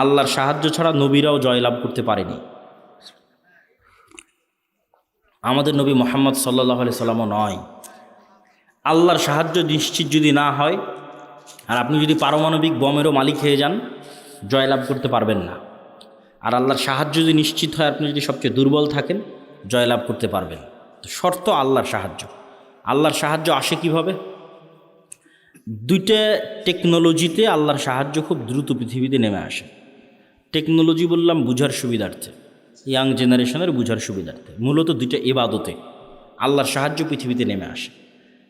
আল্লাহর সাহায্য ছাড়া নবীরাও জয়লাভ করতে পারেনি। আমাদের নবী মুহাম্মদ সাল্লাল্লাহু আলাইহি সাল্লামও নয়। আল্লাহর সাহায্য নিশ্চিত যদি না হয়, আর আপনি যদি পারমাণবিক বমেরও মালিক হয়ে যান, জয়লাভ করতে পারবেন না। আর আল্লাহর সাহায্য যদি নিশ্চিত হয়, আপনি যদি সবচেয়ে দুর্বল থাকেন, জয়লাভ করতে পারবেন। তো শর্ত আল্লাহর সাহায্য। আল্লাহর সাহায্য আসে কিভাবে? 2টা টেকনোলজিতে আল্লাহর সাহায্য খুব দ্রুত পৃথিবীতে নেমে আসে। টেকনোলজি বললাম বুঝার সুবিধার্থে, ইয়াং জেনারেশনের বুঝার সুবিধার্থে। মূলত 2টা ইবাদতে আল্লাহর সাহায্য পৃথিবীতে নেমে আসে।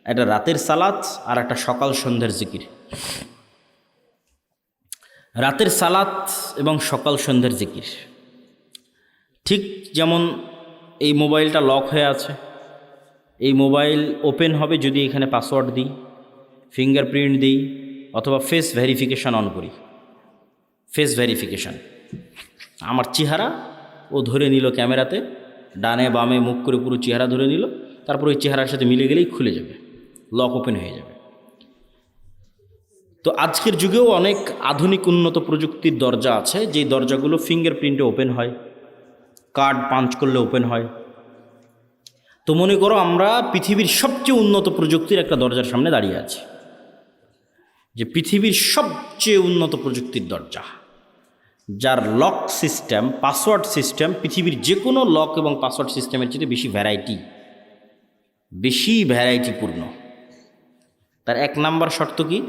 একটা রাতের সালাত আর একটা সকাল সন্ধ্যার জিকির। রাতের সালাত এবং সকাল সন্ধ্যার জিকির, ঠিক যেমন এই মোবাইলটা লক হয়ে আছে, এই মোবাইল ওপেন হবে যদি এখানে পাসওয়ার্ড দিই, ফিঙ্গারপ্রিন্ট দিই, অথবা ফেস ভেরিফিকেশান অন করি। ফেস ভেরিফিকেশান, আমার চেহারা ও ধরে নিল ক্যামেরাতে, ডানে বামে মুখ করে পুরো চেহারা ধরে নিল, তারপর ওই চেহারার সাথে মিলে গেলেই খুলে যাবে, লক ওপেন হয়ে যাবে। তো আজকের যুগেও অনেক আধুনিক উন্নত প্রযুক্তির দরজা আছে, যেই দরজাগুলো ফিঙ্গারপ্রিন্টে ওপেন হয়, কার্ড পাঞ্চ করলে ওপেন হয়। তো মনে করো আমরা পৃথিবীর সবচেয়ে উন্নত প্রযুক্তির একটা দরজার সামনে দাঁড়িয়ে আছি, যে পৃথিবীর সবচেয়ে উন্নত প্রযুক্তির দরজা, যার লক সিস্টেম, পাসওয়ার্ড সিস্টেম পৃথিবীর যে কোনো লক এবং পাসওয়ার্ড সিস্টেমের চেয়ে বেশি ভ্যারাইটিপূর্ণ। তার 1 নাম্বার শর্ত কি?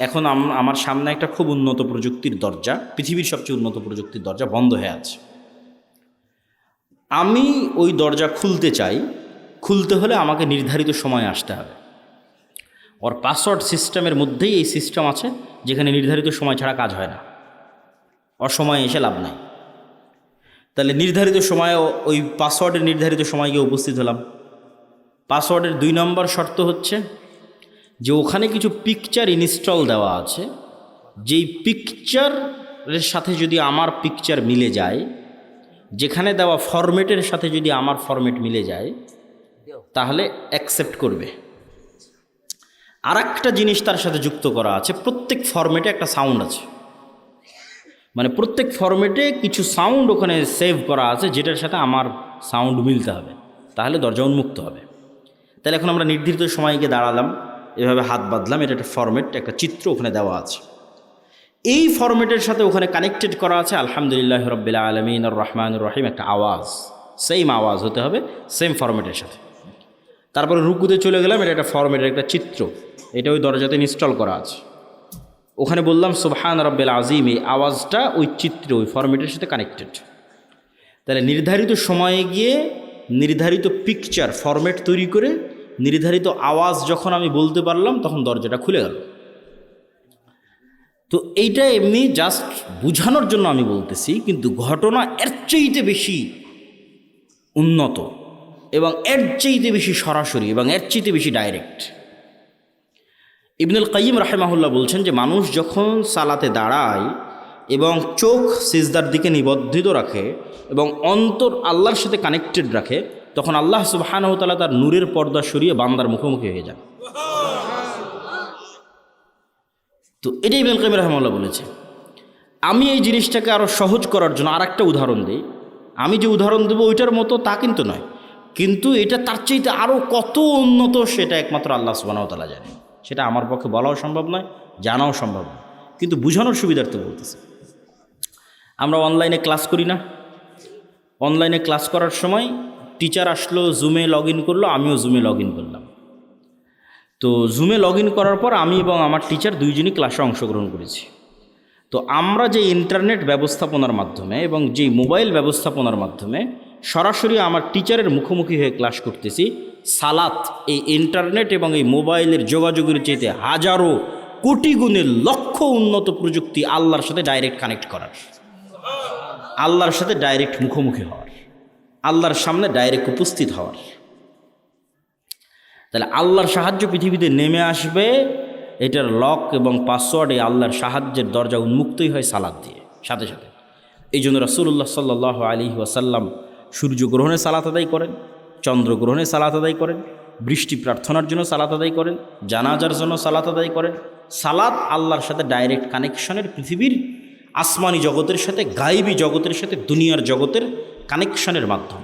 এখন আমার সামনে একটা খুব উন্নত প্রযুক্তির দরজা, পৃথিবীর সবচেয়ে উন্নত প্রযুক্তির দরজা বন্ধ হয়ে আছে। আমি ওই দরজা খুলতে চাই। খুলতে হলে আমাকে নির্ধারিত সময়ে আসতে হবে। ওর পাসওয়ার্ড সিস্টেমের মধ্যেই এই সিস্টেম আছে যেখানে নির্ধারিত সময় ছাড়া কাজ হয় না, অসময়ে এসে লাভ নাই। তাহলে নির্ধারিত সময়ে ওই পাসওয়ার্ডের নির্ধারিত সময় গিয়ে উপস্থিত হলাম। পাসওয়ার্ডের 2 নম্বর শর্ত হচ্ছে যে ওখানে কিছু পিকচার ইনস্টল দেওয়া আছে, যেই পিকচারের সাথে যদি আমার পিকচার মিলে যায়, যেখানে দেওয়া ফরম্যাটের সাথে যদি আমার ফরম্যাট মিলে যায়, তাহলে অ্যাকসেপ্ট করবে। আর একটা জিনিস তার সাথে যুক্ত করা আছে, প্রত্যেক ফরম্যাটে একটা সাউন্ড আছে, মানে প্রত্যেক ফরম্যাটে কিছু সাউন্ড ওখানে সেভ করা আছে যেটার সাথে আমার সাউন্ড মিলতে হবে, তাহলে দরজা উন্মুক্ত হবে। তাহলে এখন আমরা নির্ধারিত সময় গিয়ে দাঁড়ালাম, এভাবে হাত বাঁধলাম, এটা একটা ফরম্যাট, একটা চিত্র ওখানে দেওয়া আছে। এই ফরম্যাটের সাথে ওখানে কানেক্টেড করা আছে আলহামদুলিল্লাহ রাব্বিল আলামিন আর রহমানুর রহিম, একটা আওয়াজ, সেম আওয়াজ হতে হবে, সেম ফরম্যাটের সাথে। তারপরে রুকুতে চলে গেলাম, এটা একটা ফরম্যাটের একটা চিত্র, এটা ওই দরজাতে ইনস্টল করা আছে। ওখানে বললাম সুবহান রাব্বিল আযীম, এই আওয়াজটা ওই চিত্র, ওই ফরম্যাটের সাথে কানেক্টেড। তাহলে নির্ধারিত সময়ে গিয়ে নির্ধারিত পিকচার ফরম্যাট তৈরি করে নির্ধারিত আওয়াজ যখন আমি বলতে পারলাম, তখন দরজাটা খুলে গেল। তো এইটা এমনি জাস্ট বুঝানোর জন্য আমি বলতেছি, কিন্তু ঘটনা এর চাইতে বেশি উন্নত এবং এর চাইতে বেশি সরাসরি এবং এর চাইতে বেশি ডাইরেক্ট। ইবনুল কাইয়িম রাহিমাহুল্লাহ বলছেন যে মানুষ যখন সালাতে দাঁড়ায় এবং চোখ সিজদার দিকে নিবদ্ধিত রাখে এবং অন্তর আল্লাহর সাথে কানেক্টেড রাখে, তখন আল্লাহ সুবহানাহু ওয়া তাআলা তার নূরের পর্দা সরিয়ে বান্দার মুখোমুখি হয়ে যান। তো এটাই ইবনুল কাইয়িম রাহিমাহুল্লাহ বলেছে। আমি এই জিনিসটাকে আরও সহজ করার জন্য আর একটা উদাহরণ দিই। আমি যে উদাহরণ দেবো ওইটার মতো তা কিন্তু নয়, কিন্তু এটা তার চাইতে আরও কত উন্নত সেটা একমাত্র আল্লাহ সুবহানাহু ওয়া তাআলা জানেন। সেটা আমার পক্ষে বলাও সম্ভব নয়, জানাও সম্ভব নয়, কিন্তু বুঝানোর সুবিধার্থে বলতেছি। আমরা অনলাইনে ক্লাস করি না? অনলাইনে ক্লাস করার সময় টিচার আসলো, জুমে লগ ইন করলো, আমিও জুমে লগ ইন করলাম। তো জুমে লগ ইন করার পর আমি এবং আমার টিচার দুইজনই ক্লাসে অংশগ্রহণ করেছি। তো আমরা যে ইন্টারনেট ব্যবস্থাপনার মাধ্যমে এবং যে মোবাইল ব্যবস্থাপনার মাধ্যমে সরাসরি আমার টিচারের মুখোমুখি হয়ে ক্লাস করতেছি, সালাত এই ইন্টারনেট এবং এই মোবাইলের যোগাযোগের চাইতে হাজারো কোটি গুণের লক্ষ উন্নত প্রযুক্তি আল্লাহর সাথে ডাইরেক্ট কানেক্ট করার, আল্লাহর সাথে ডাইরেক্ট মুখোমুখি হওয়ার, আল্লাহর সামনে ডাইরেক্ট উপস্থিত হওয়ার। তাহলে আল্লাহর সাহায্য পৃথিবীতে নেমে আসবে, এটার লক এবং পাসওয়ার্ড এই আল্লাহর সাহায্যের দরজা উন্মুক্তই হয় সালাত দিয়ে সাথে সাথে। এই জন্য রাসূলুল্লাহ সাল্লাল্লাহু আলাইহি ওয়াসাল্লাম সূর্যগ্রহণে সালাত আদায় করেন, চন্দ্রগ্রহণে সালাত আদায় করেন, বৃষ্টি প্রার্থনার জন্য সালাত আদায় করেন, জানাজার জন্য সালাত আদায় করেন। সালাত আল্লাহর সাথে ডাইরেক্ট কানেকশনের, পৃথিবীর আসমানি জগতের সাথে, গায়েবী জগতের সাথে, দুনিয়ার জগতের কানেকশনের মাধ্যম,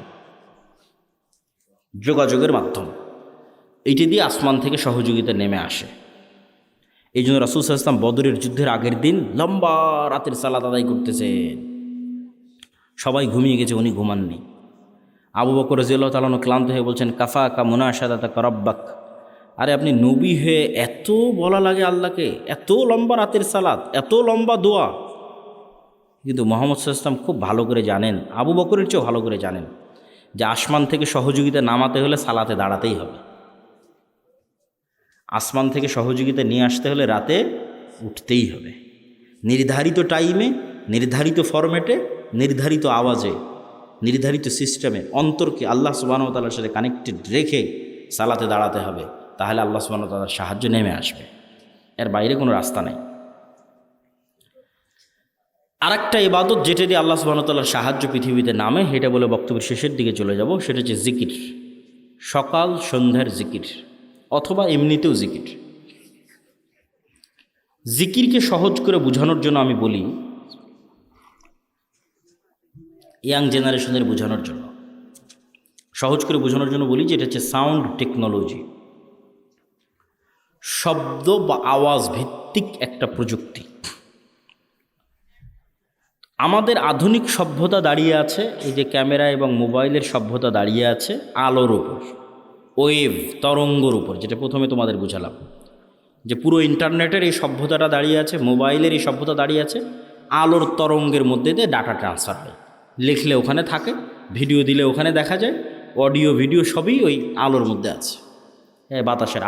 যোগাযোগের মাধ্যম। এইটা দিয়ে আসমান থেকে সহযোগিতা নেমে আসে। এই জন্য রাসূল সাল্লাল্লাহু আলাইহি ওয়াসাল্লাম বদরের যুদ্ধের আগের দিন লম্বা রাতের সালাত আদায় করতেছেন। সবাই ঘুমিয়ে গেছে, উনি ঘুমাননি। আবু বকর রাদিয়াল্লাহু তাআলা আনহু ক্লান্ত হয়ে বলছেন, কাফা কা মুনাশাদাতাকা রাব্বাক, আরে আপনি নবী হয়ে এত বলা লাগে আল্লাহকে, এত লম্বা রাতের সালাত, এত লম্বা দোয়া। কিন্তু মুহাম্মদ সাল্লাল্লাহু আলাইহি ওয়াসাল্লাম খুব ভালো করে জানেন, আবু বকরের চেয়েও ভালো করে জানেন যে আসমান থেকে সহযোগিতা নামাতে হলে সালাতে দাঁড়াতেই হবে। আসমান থেকে সহযোগিতা নিয়ে আসতে হলে রাতে উঠতেই হবে, নির্ধারিত টাইমে, নির্ধারিত ফরম্যাটে, নির্ধারিত আওয়াজে, নির্ধারিত সিস্টেমে অন্তরকে আল্লাহ সুবহানাহু ওয়া তাআলার সাথে কানেক্টেড রেখে সালাতে দাঁড়াতে হবে। তাহলে আল্লাহ সুবহানাহু ওয়া তাআলার সাহায্য নেমে আসবে, এর বাইরে কোনো রাস্তা নাই। আর একটা ইবাদত যেটা দিয়ে আল্লাহ সুবহানাহু ওয়া তাআলার সাহায্য পৃথিবীতে নামে, এটা বলে বক্তব্যের শেষের দিকে চলে যাব, সেটা হচ্ছে জিকির। সকাল সন্ধ্যার জিকির অথবা এমনিতেও জিকির। জিকিরকে সহজ করে বোঝানোর জন্য আমি বলি, ইয়াং জেনারেশনের বোঝানোর জন্য, সহজ করে বোঝানোর জন্য বলি যে এটা হচ্ছে সাউন্ড টেকনোলজি, শব্দ বা আওয়াজ ভিত্তিক একটা প্রযুক্তি। আমাদের আধুনিক সভ্যতা দাঁড়িয়ে আছে, এই যে ক্যামেরা এবং মোবাইলের সভ্যতা দাঁড়িয়ে আছে আলোর উপর, ওয়েভ তরঙ্গর উপর, যেটা প্রথমে তোমাদের বুঝালাম যে পুরো ইন্টারনেটের এই সভ্যতাটা দাঁড়িয়ে আছে, মোবাইলের এই সভ্যতা দাঁড়িয়ে আছে আলোর তরঙ্গের মধ্যে দিয়ে ডাটা ট্রান্সফার হয়। লিখলে ওখানে থাকে, ভিডিও দিলে ওখানে দেখা যায়, অডিও ভিডিও সবই ওই আলোর মধ্যে আছে, বাতাসের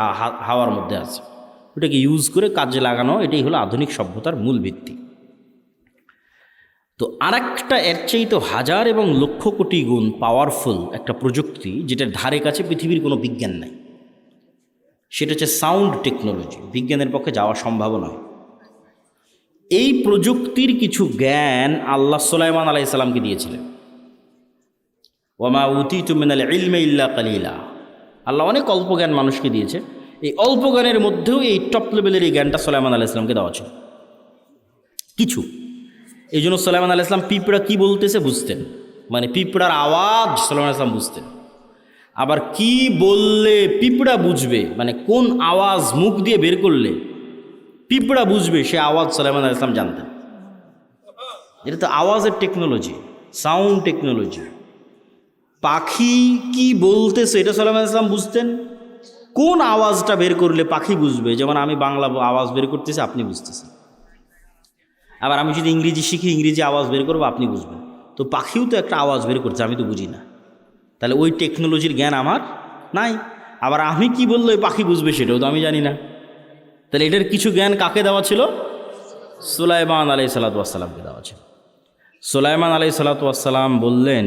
হাওয়ার মধ্যে আছে। ওটাকে ইউজ করে কাজে লাগানো, এটাই হলো আধুনিক সভ্যতার মূল ভিত্তি। তো আরেকটা এর চাইতে হাজার এবং লক্ষ কোটি গুণ পাওয়ারফুল একটা প্রযুক্তি, যেটার ধারে কাছে পৃথিবীর কোনো বিজ্ঞান নাই, সেটা হচ্ছে সাউন্ড টেকনোলজি। বিজ্ঞানের পক্ষে যাওয়া সম্ভব নয়। এই প্রযুক্তির কিছু জ্ঞান আল্লাহ সুলাইমান আলাইহিস সালামকে দিয়েছিলেন। ওয়ামা উতীতু মিনাল ইলমি ইল্লা কালিলা। আল্লাহ অনেক অল্প জ্ঞান মানুষকে দিয়েছে। এই অল্প জ্ঞানের মধ্যেও এই টপ লেভেলের এই জ্ঞানটা সুলাইমান আলাইহিস সালামকে দেওয়া ছিল কিছু। এই জন্য সুলাইমান আলাইহিস সালাম পিঁপড়া কী বলতেছে বুঝতেন, মানে পিঁপড়ার আওয়াজ সুলাইমান আলাইহিস সালাম বুঝতেন। আবার কি বললে পিঁপড়া বুঝবে, মানে কোন আওয়াজ মুখ দিয়ে বের করলে পিঁপড়া বুঝবে, সে আওয়াজ সুলাইমান আলাইহিস সালাম জানতেন। এটা তো আওয়াজের টেকনোলজি, সাউন্ড টেকনোলজি। পাখি কি বলতেছে এটা সুলাইমান আলাইহিস সালাম বুঝতেন। কোন আওয়াজটা বের করলে পাখি বুঝবে, যেমন আমি বাংলা আওয়াজ বের করতেছি আপনি বুঝতেছেন, আবার আমি যদি ইংরেজি শিখি ইংরেজি আওয়াজ বের করবো আপনি বুঝবেন। তো পাখিও তো একটা আওয়াজ বের করছে, আমি তো বুঝি না, তাহলে ওই টেকনোলজির জ্ঞান আমার নাই। আবার আমি কি বললে ওই পাখি বুঝবে সেটাও তো আমি জানি না। তাহলে এটার কিছু জ্ঞান কাকে দেওয়া ছিল? সুলাইমান আলাইহিস সালাতু ওয়াস সালামকে দেওয়া ছিল। সুলাইমান আলাইহিস সালাতু ওয়াস সালাম বললেন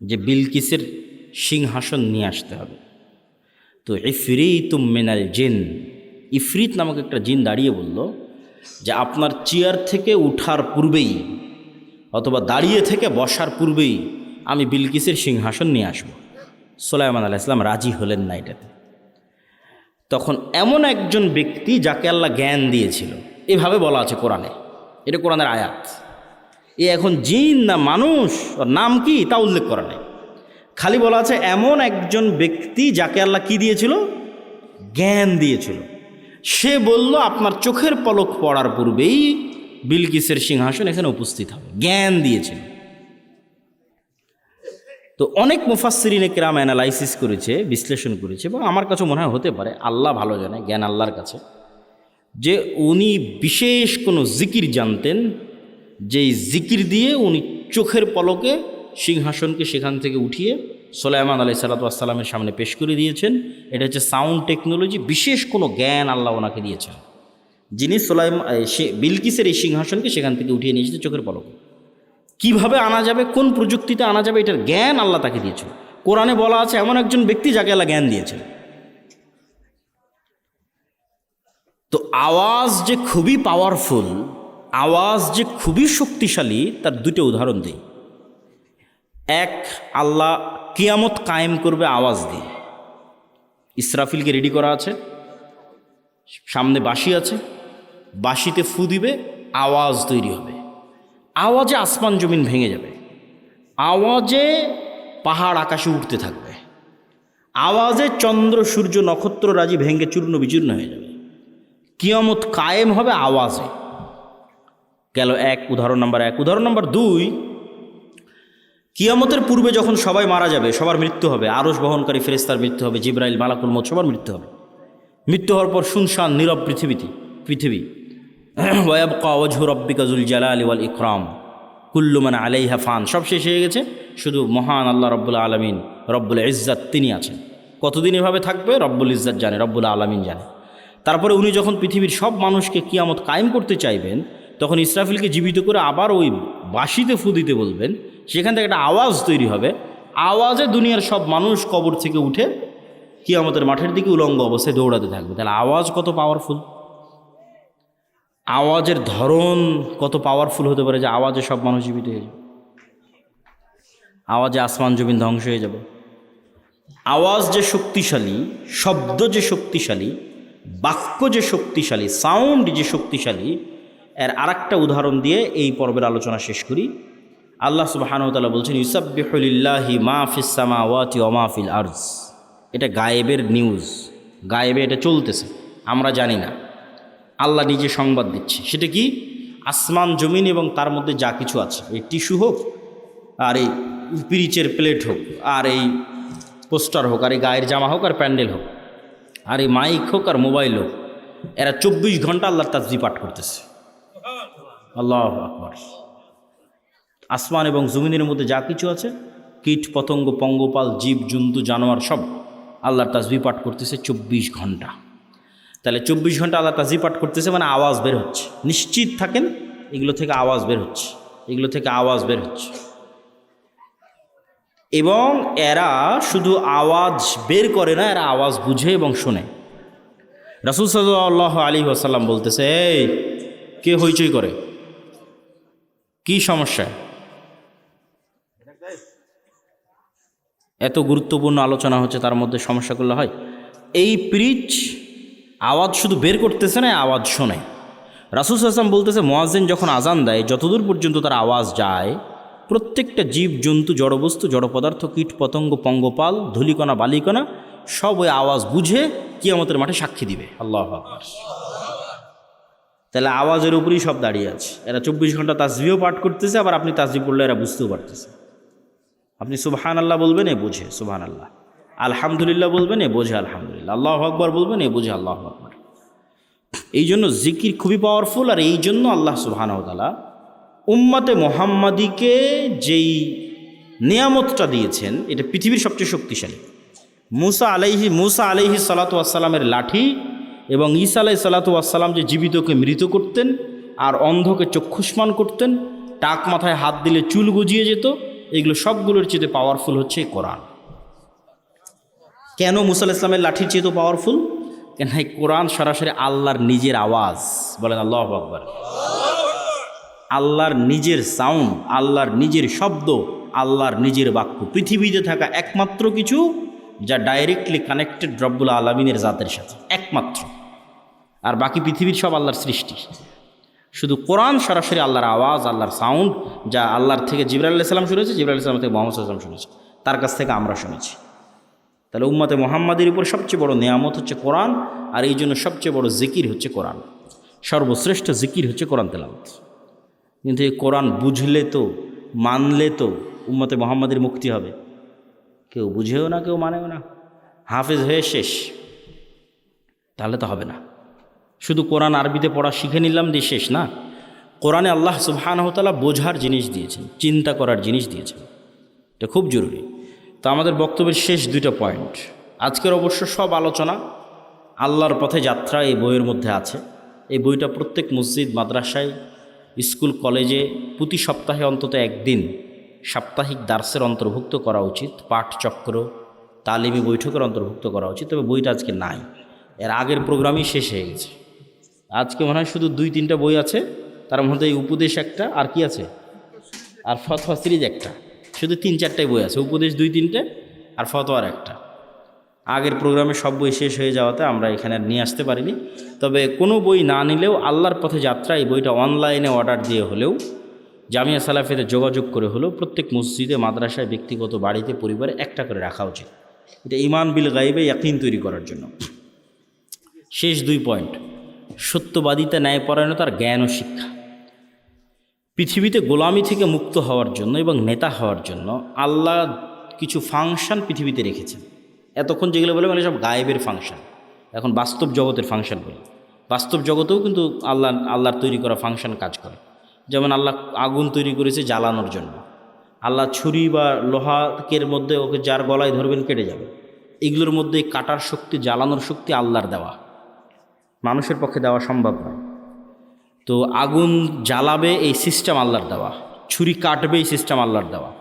যে বিলকিসের সিংহাসন নিয়ে আসতে হবে। তো ইফরিতুম মিনাল জিন, ইফরিত নামক একটা জিন দাঁড়িয়ে বলল যে আপনার চেয়ার থেকে উঠার পূর্বেই অথবা দাঁড়িয়ে থেকে বসার পূর্বেই আমি বিলকিসের সিংহাসন নিয়ে আসব। সুলাইমান আলাইহিস সালাম রাজি হলেন না এটাতে। তখন এমন একজন ব্যক্তি যাকে আল্লাহ জ্ঞান দিয়েছিল, এভাবে বলা আছে কোরআনে, এটা কোরআনের আয়াত। এ এখন জিন না মানুষ, ওর নাম কি তা উল্লেখ করা নেই, খালি বলা আছে এমন একজন ব্যক্তি যাকে আল্লাহ কি দিয়েছিল? জ্ঞান দিয়েছিল। সে বলল আপনার চোখের পলক পড়ার পূর্বেই বিলকিসের সিংহাসন এখানে উপস্থিত হবে, জ্ঞান দিয়েছিল। তো অনেক মুফাসসিরিনে কেরাম অ্যানালাইসিস করেছে, বিশ্লেষণ করেছে, এবং আমার কাছে মনে হয় হতে পারে, আল্লাহ ভালো জানে, জ্ঞান আল্লাহর কাছে, যে উনি বিশেষ কোনো জিকির জানতেন, যেই জিকির দিয়ে উনি চোখের পলকে সিংহাসনকে সেখান থেকে উঠিয়ে সুলাইমান আলাইহিস সালাতু ওয়াস সালামের সামনে পেশ করে দিয়েছেন। এটা হচ্ছে সাউন্ড টেকনোলজি, বিশেষ কোনো জ্ঞান আল্লাহ ওনাকে দিয়েছেন, যিনি বিলকিসের এই সিংহাসনকে সেখান থেকে উঠিয়ে নিয়ে এসেছে চোখের পলকে। কীভাবে আনা যাবে, কোন প্রযুক্তিতে আনা যাবে, এটার জ্ঞান আল্লাহ তাকে দিয়েছিল। কোরআনে বলা আছে এমন একজন ব্যক্তি যাকে আল্লাহ জ্ঞান দিয়েছেন। তো আওয়াজ যে খুবই পাওয়ারফুল, আওয়াজ যে খুবই শক্তিশালী, তার দুটো উদাহরণ দিই। এক, আল্লাহ কিয়ামত কায়েম করবে আওয়াজ দিয়ে। ইসরাফিলকে রেডি করা আছে, সামনে বাঁশি আছে, বাঁশিতে ফু দিবে, আওয়াজ তৈরি হবে, আওয়াজে আসমান জমিন ভেঙে যাবে, আওয়াজে পাহাড় আকাশে উঠতে থাকবে, আওয়াজে চন্দ্র সূর্য নক্ষত্র রাজি ভেঙে চূর্ণ বিচূর্ণ হয়ে যাবে। কিয়ামত কায়েম হবে আওয়াজে। গেল এক, উদাহরণ নাম্বার এক। উদাহরণ নাম্বার দুই, কিয়ামতের পূর্বে যখন সবাই মারা যাবে, সবার মৃত্যু হবে, আরশ বহনকারী ফেরেশতার মৃত্যু হবে, জিবরাইল, মালাকুল মউত, সবার মৃত্যু হবে। মৃত্যু হওয়ার পর শুনশান নীরব পৃথিবী। ওয়ায়াবকা ওয়াজহু রাব্বিকা যুল জালালি ওয়াল ইকরাম কুল্লু মান আলাইহা ফান, সব শেষ হয়ে গেছে, শুধু মহান আল্লাহ রব্বুল আলামিন, রব্বুল ইজ্জাত, তিনি আছেন। কতদিন এভাবে থাকবে রব্বুল ইজ্জাত জানে, রব্বুল আলামিন জানে। তারপরে উনি যখন পৃথিবীর সব মানুষকে কিয়ামত কায়েম করতে চাইবেন, তখন ইসরাফিলকে জীবিত করে আবার ওই বাঁশিতে ফু দিতে বলবেন, সেখান থেকে একটা আওয়াজ তৈরি হবে, আওয়াজে দুনিয়ার সব মানুষ কবর থেকে উঠে কিয়ামতের মাঠের দিকে উলঙ্গ অবস্থায় দৌড়াতে থাকবে। তাহলে আওয়াজ কত পাওয়ারফুল, আওয়াজের ধরন কত পাওয়ারফুল হতে পারে যে আওয়াজে সব মানুষ জীবিত হয়ে যাবে, আওয়াজে আসমান জমিন ধ্বংস হয়ে যাবে। আওয়াজ যে শক্তিশালী, শব্দ যে শক্তিশালী, বাক্য যে শক্তিশালী, সাউন্ড যে শক্তিশালী, এর আরেকটা উদাহরণ দিয়ে এই পর্বের আলোচনা শেষ করি। আল্লাহ সুবহানাহু ওয়া তাআলা বলছেন, ইউসাব্বিহু লিল্লাহি মা ফিস সামাওয়াতি ওয়া মা ফিল আরজ। এটা গায়েবের নিউজ, গায়েবে এটা চলতেছে, আমরা জানি না, আল্লাহ নিজে সংবাদ দিচ্ছে। সেটা কি? আসমান জমিন এবং তার মধ্যে যা কিছু আছে, এই টিস্যু হোক, আর এই পিরিচের প্লেট হোক, আর এই পোস্টার হোক, আর এই গায়ের জামা হোক, আর প্যান্ডেল হোক, আর এই মাইক হোক আর মোবাইল হোক, এরা 24 ঘন্টা আল্লাহর তাসবিহ পাঠ করতেছে। আল্লাহু আকবার। আসমান এবং জমিনের মধ্যে যা কিছু আছে, কীট পতঙ্গ, পঙ্গপাল, জীব জন্তু, জানোয়ার সব আল্লাহর তাসবিহ পাঠ করতেছে 24 ঘন্টা। তাহলে 24 ঘন্টা আল্লাহ তাসবিহ পাঠ করতেছে মানে আওয়াজ বের হচ্ছে। নিশ্চিত থাকেন এগুলো থেকে আওয়াজ বের হচ্ছে, এগুলো থেকে আওয়াজ বের হচ্ছে। এবং এরা শুধু আওয়াজ বের করে না, এরা আওয়াজ বুঝে এবং শোনে। রাসূল সাল্লাল্লাহু আলাইহি ওয়াসাল্লাম বলতেছে, এই কে হইচই করে, কি সমস্যা? এত গুরুত্বপূর্ণ আলোচনা হচ্ছে, তার মধ্যে সমস্যা করলে হয়? এই পিরিচ আওয়াজ শুধু বের করতেছে না, আওয়াজ শোনে। রাসূল সাল্লাল্লাহু আলাইহি ওয়াসাল্লাম বলতেছে, মুয়াজ্জিন যখন আজান দেয়, যতদূর পর্যন্ত তার আওয়াজ যায়, প্রত্যেকটা জীব জন্তু, জড়বস্তু, জড় পদার্থ, কীট পতঙ্গ, পঙ্গপাল, ধূলিকণা, বালিকণা সব ওই আওয়াজ বুঝে কিয়ামতের মাঠে সাক্ষী দিবে। আল্লাহু আকবার। তাহলে আওয়াজের উপরেই সব দাঁড়িয়ে আছে। এরা 24 ঘন্টা তাসবিহও পাঠ করতেছে, আবার আপনি তাসবিহ পড়লে এরা বুঝতেও পারতেছে। আপনি সুবহানাল্লাহ বলবেন, এ বোঝে সুবহানাল্লাহ। আলহামদুলিল্লাহ বলবেন, এ বোঝে আলহামদুলিল্লাহ। আল্লাহু আকবার বলবেন, এ বোঝে আল্লাহু আকবার। এই জন্য জিকির খুবই পাওয়ারফুল। আর এই জন্য আল্লাহ সুবহানাহু ওয়া তাআলা উম্মতে মুহাম্মাদিকে যেই নিয়ামতটা দিয়েছেন, এটা পৃথিবীর সবচেয়ে শক্তিশালী। মুসা আলাইহি সালাতু ওয়াসসালামের লাঠি এবং ঈসা আলাইহিস সালাতু ওয়াসসালাম যে জীবিতকে মৃত করতেন আর অন্ধকে চক্ষুষ্মান করতেন, টাক মাথায় হাত দিলে চুল গজিয়ে যেত, এগুলো সবগুলোর চেয়ে পাওয়ারফুল হচ্ছে কোরআন। কেন মুসা আলাইহিস সালামের লাঠির চেয়ে তো পাওয়ারফুল? কেন এই কোরআন সরাসরি আল্লাহর নিজের আওয়াজ। বলেন আল্লাহু আকবার। আল্লাহর নিজের সাউন্ড, আল্লাহর নিজের শব্দ, আল্লাহর নিজের বাক্য। পৃথিবীতে থাকা একমাত্র কিছু যা ডাইরেক্টলি কানেক্টেড রব্বুল আলামিনের জাতের সাথে, একমাত্র। আর বাকি পৃথিবীর সব আল্লাহর সৃষ্টি। শুধু কোরআন সরাসরি আল্লাহর আওয়াজ, আল্লাহর সাউন্ড, যা আল্লাহর থেকে জিবরাইল আলাইহিস সালাম শুনেছে, জিবরাইল আলাইহিস সালাম থেকে মুহাম্মদ সাল্লাল্লাহু আলাইহি ওয়াসাল্লাম শুনেছে, তার কাছ থেকে আমরা শুনেছি। তাহলে উম্মতে মুহাম্মাদের উপর সবচেয়ে বড় নেয়ামত হচ্ছে কোরআন। আর এই জন্য সবচেয়ে বড় জিকির হচ্ছে কোরআন। সর্বশ্রেষ্ঠ জিকির হচ্ছে কোরআন তেলাওয়াত। কিন্তু এই কোরআন বুঝলে তো, মানলে তো উম্মতে মুহাম্মাদের মুক্তি হবে। কেউ বুঝেও না, কেউ মানেও না, হাফেজ হয়ে শেষ, তাহলে তো হবে না। শুধু কোরআন আরবিতে পড়া শিখে নিলাম দিয়ে শেষ না। কোরআনে আল্লাহ সুবহানাহু ওয়া তাআলা বোঝার জিনিস দিয়েছেন, চিন্তা করার জিনিস দিয়েছেন। এটা খুব জরুরি। তো আমাদের বক্তব্যের শেষ 2টা পয়েন্ট। আজকের অবশ্য সব আলোচনা আল্লাহর পথে যাত্রা এই বইয়ের মধ্যে আছে। এই বইটা প্রত্যেক মসজিদ, মাদ্রাসায়, স্কুল, কলেজে প্রতি সপ্তাহে অন্তত একদিন সাপ্তাহিক দার্সের অন্তর্ভুক্ত করা উচিত। পাঠচক্র, তালিমি বৈঠকের অন্তর্ভুক্ত করা উচিত। তবে বইটা আজকে নাই, এর আগের প্রোগ্রামই শেষ হয়ে গেছে। আজকে মনে হয় শুধু 2-3টা বই আছে, তার মধ্যে এই উপদেশ একটা, আর কি আছে, আর ফতোয়া সিরিজ একটা। শুধু 3-4টাই বই আছে, উপদেশ 2-3টে আর ফতোয়ার একটা। আগের প্রোগ্রামে সব বই শেষ হয়ে যাওয়াতে আমরা এখানে নিয়ে আসতে পারিনি। তবে কোনো বই না নিলেও আল্লাহর পথে যাত্রা এই বইটা অনলাইনে অর্ডার দিয়ে হলেও, জামিয়া সালাফিতে যোগাযোগ করে হলেও প্রত্যেক মসজিদে, মাদ্রাসায়, ব্যক্তিগত বাড়িতে, পরিবারে একটা করে রাখা উচিত। এটা ঈমান বিল গায়বে ইয়াকিন তৈরি করার জন্য। শেষ 2 পয়েন্ট। সত্যবাদিতা, ন্যায়পরায়ণতার জ্ঞান ও শিক্ষা। পৃথিবীতে গোলামি থেকে মুক্ত হওয়ার জন্য এবং নেতা হওয়ার জন্য আল্লাহ কিছু ফাংশন পৃথিবীতে রেখেছেন। এতক্ষণ যেগুলো বলে মানে সব গায়েবের ফাংশন, এখন বাস্তব জগতের ফাংশন বলে। বাস্তব জগতেও কিন্তু আল্লাহর তৈরি করা ফাংশন কাজ করে। যেমন আল্লাহ আগুন তৈরি করেছে জ্বালানোর জন্য। আল্লাহ ছুরি বা লোহাকের মধ্যে ওকে যার গলায় ধরবেন কেটে যাবে। এগুলোর মধ্যে কাটার শক্তি, জ্বালানোর শক্তি আল্লাহর দেওয়া, মানুষের পক্ষে দেওয়া সম্ভব নয়। তো আগুন জ্বালাবে এই সিস্টেম আল্লাহর দেওয়া, ছুরি কাটবে এই সিস্টেম আল্লাহর দেওয়া।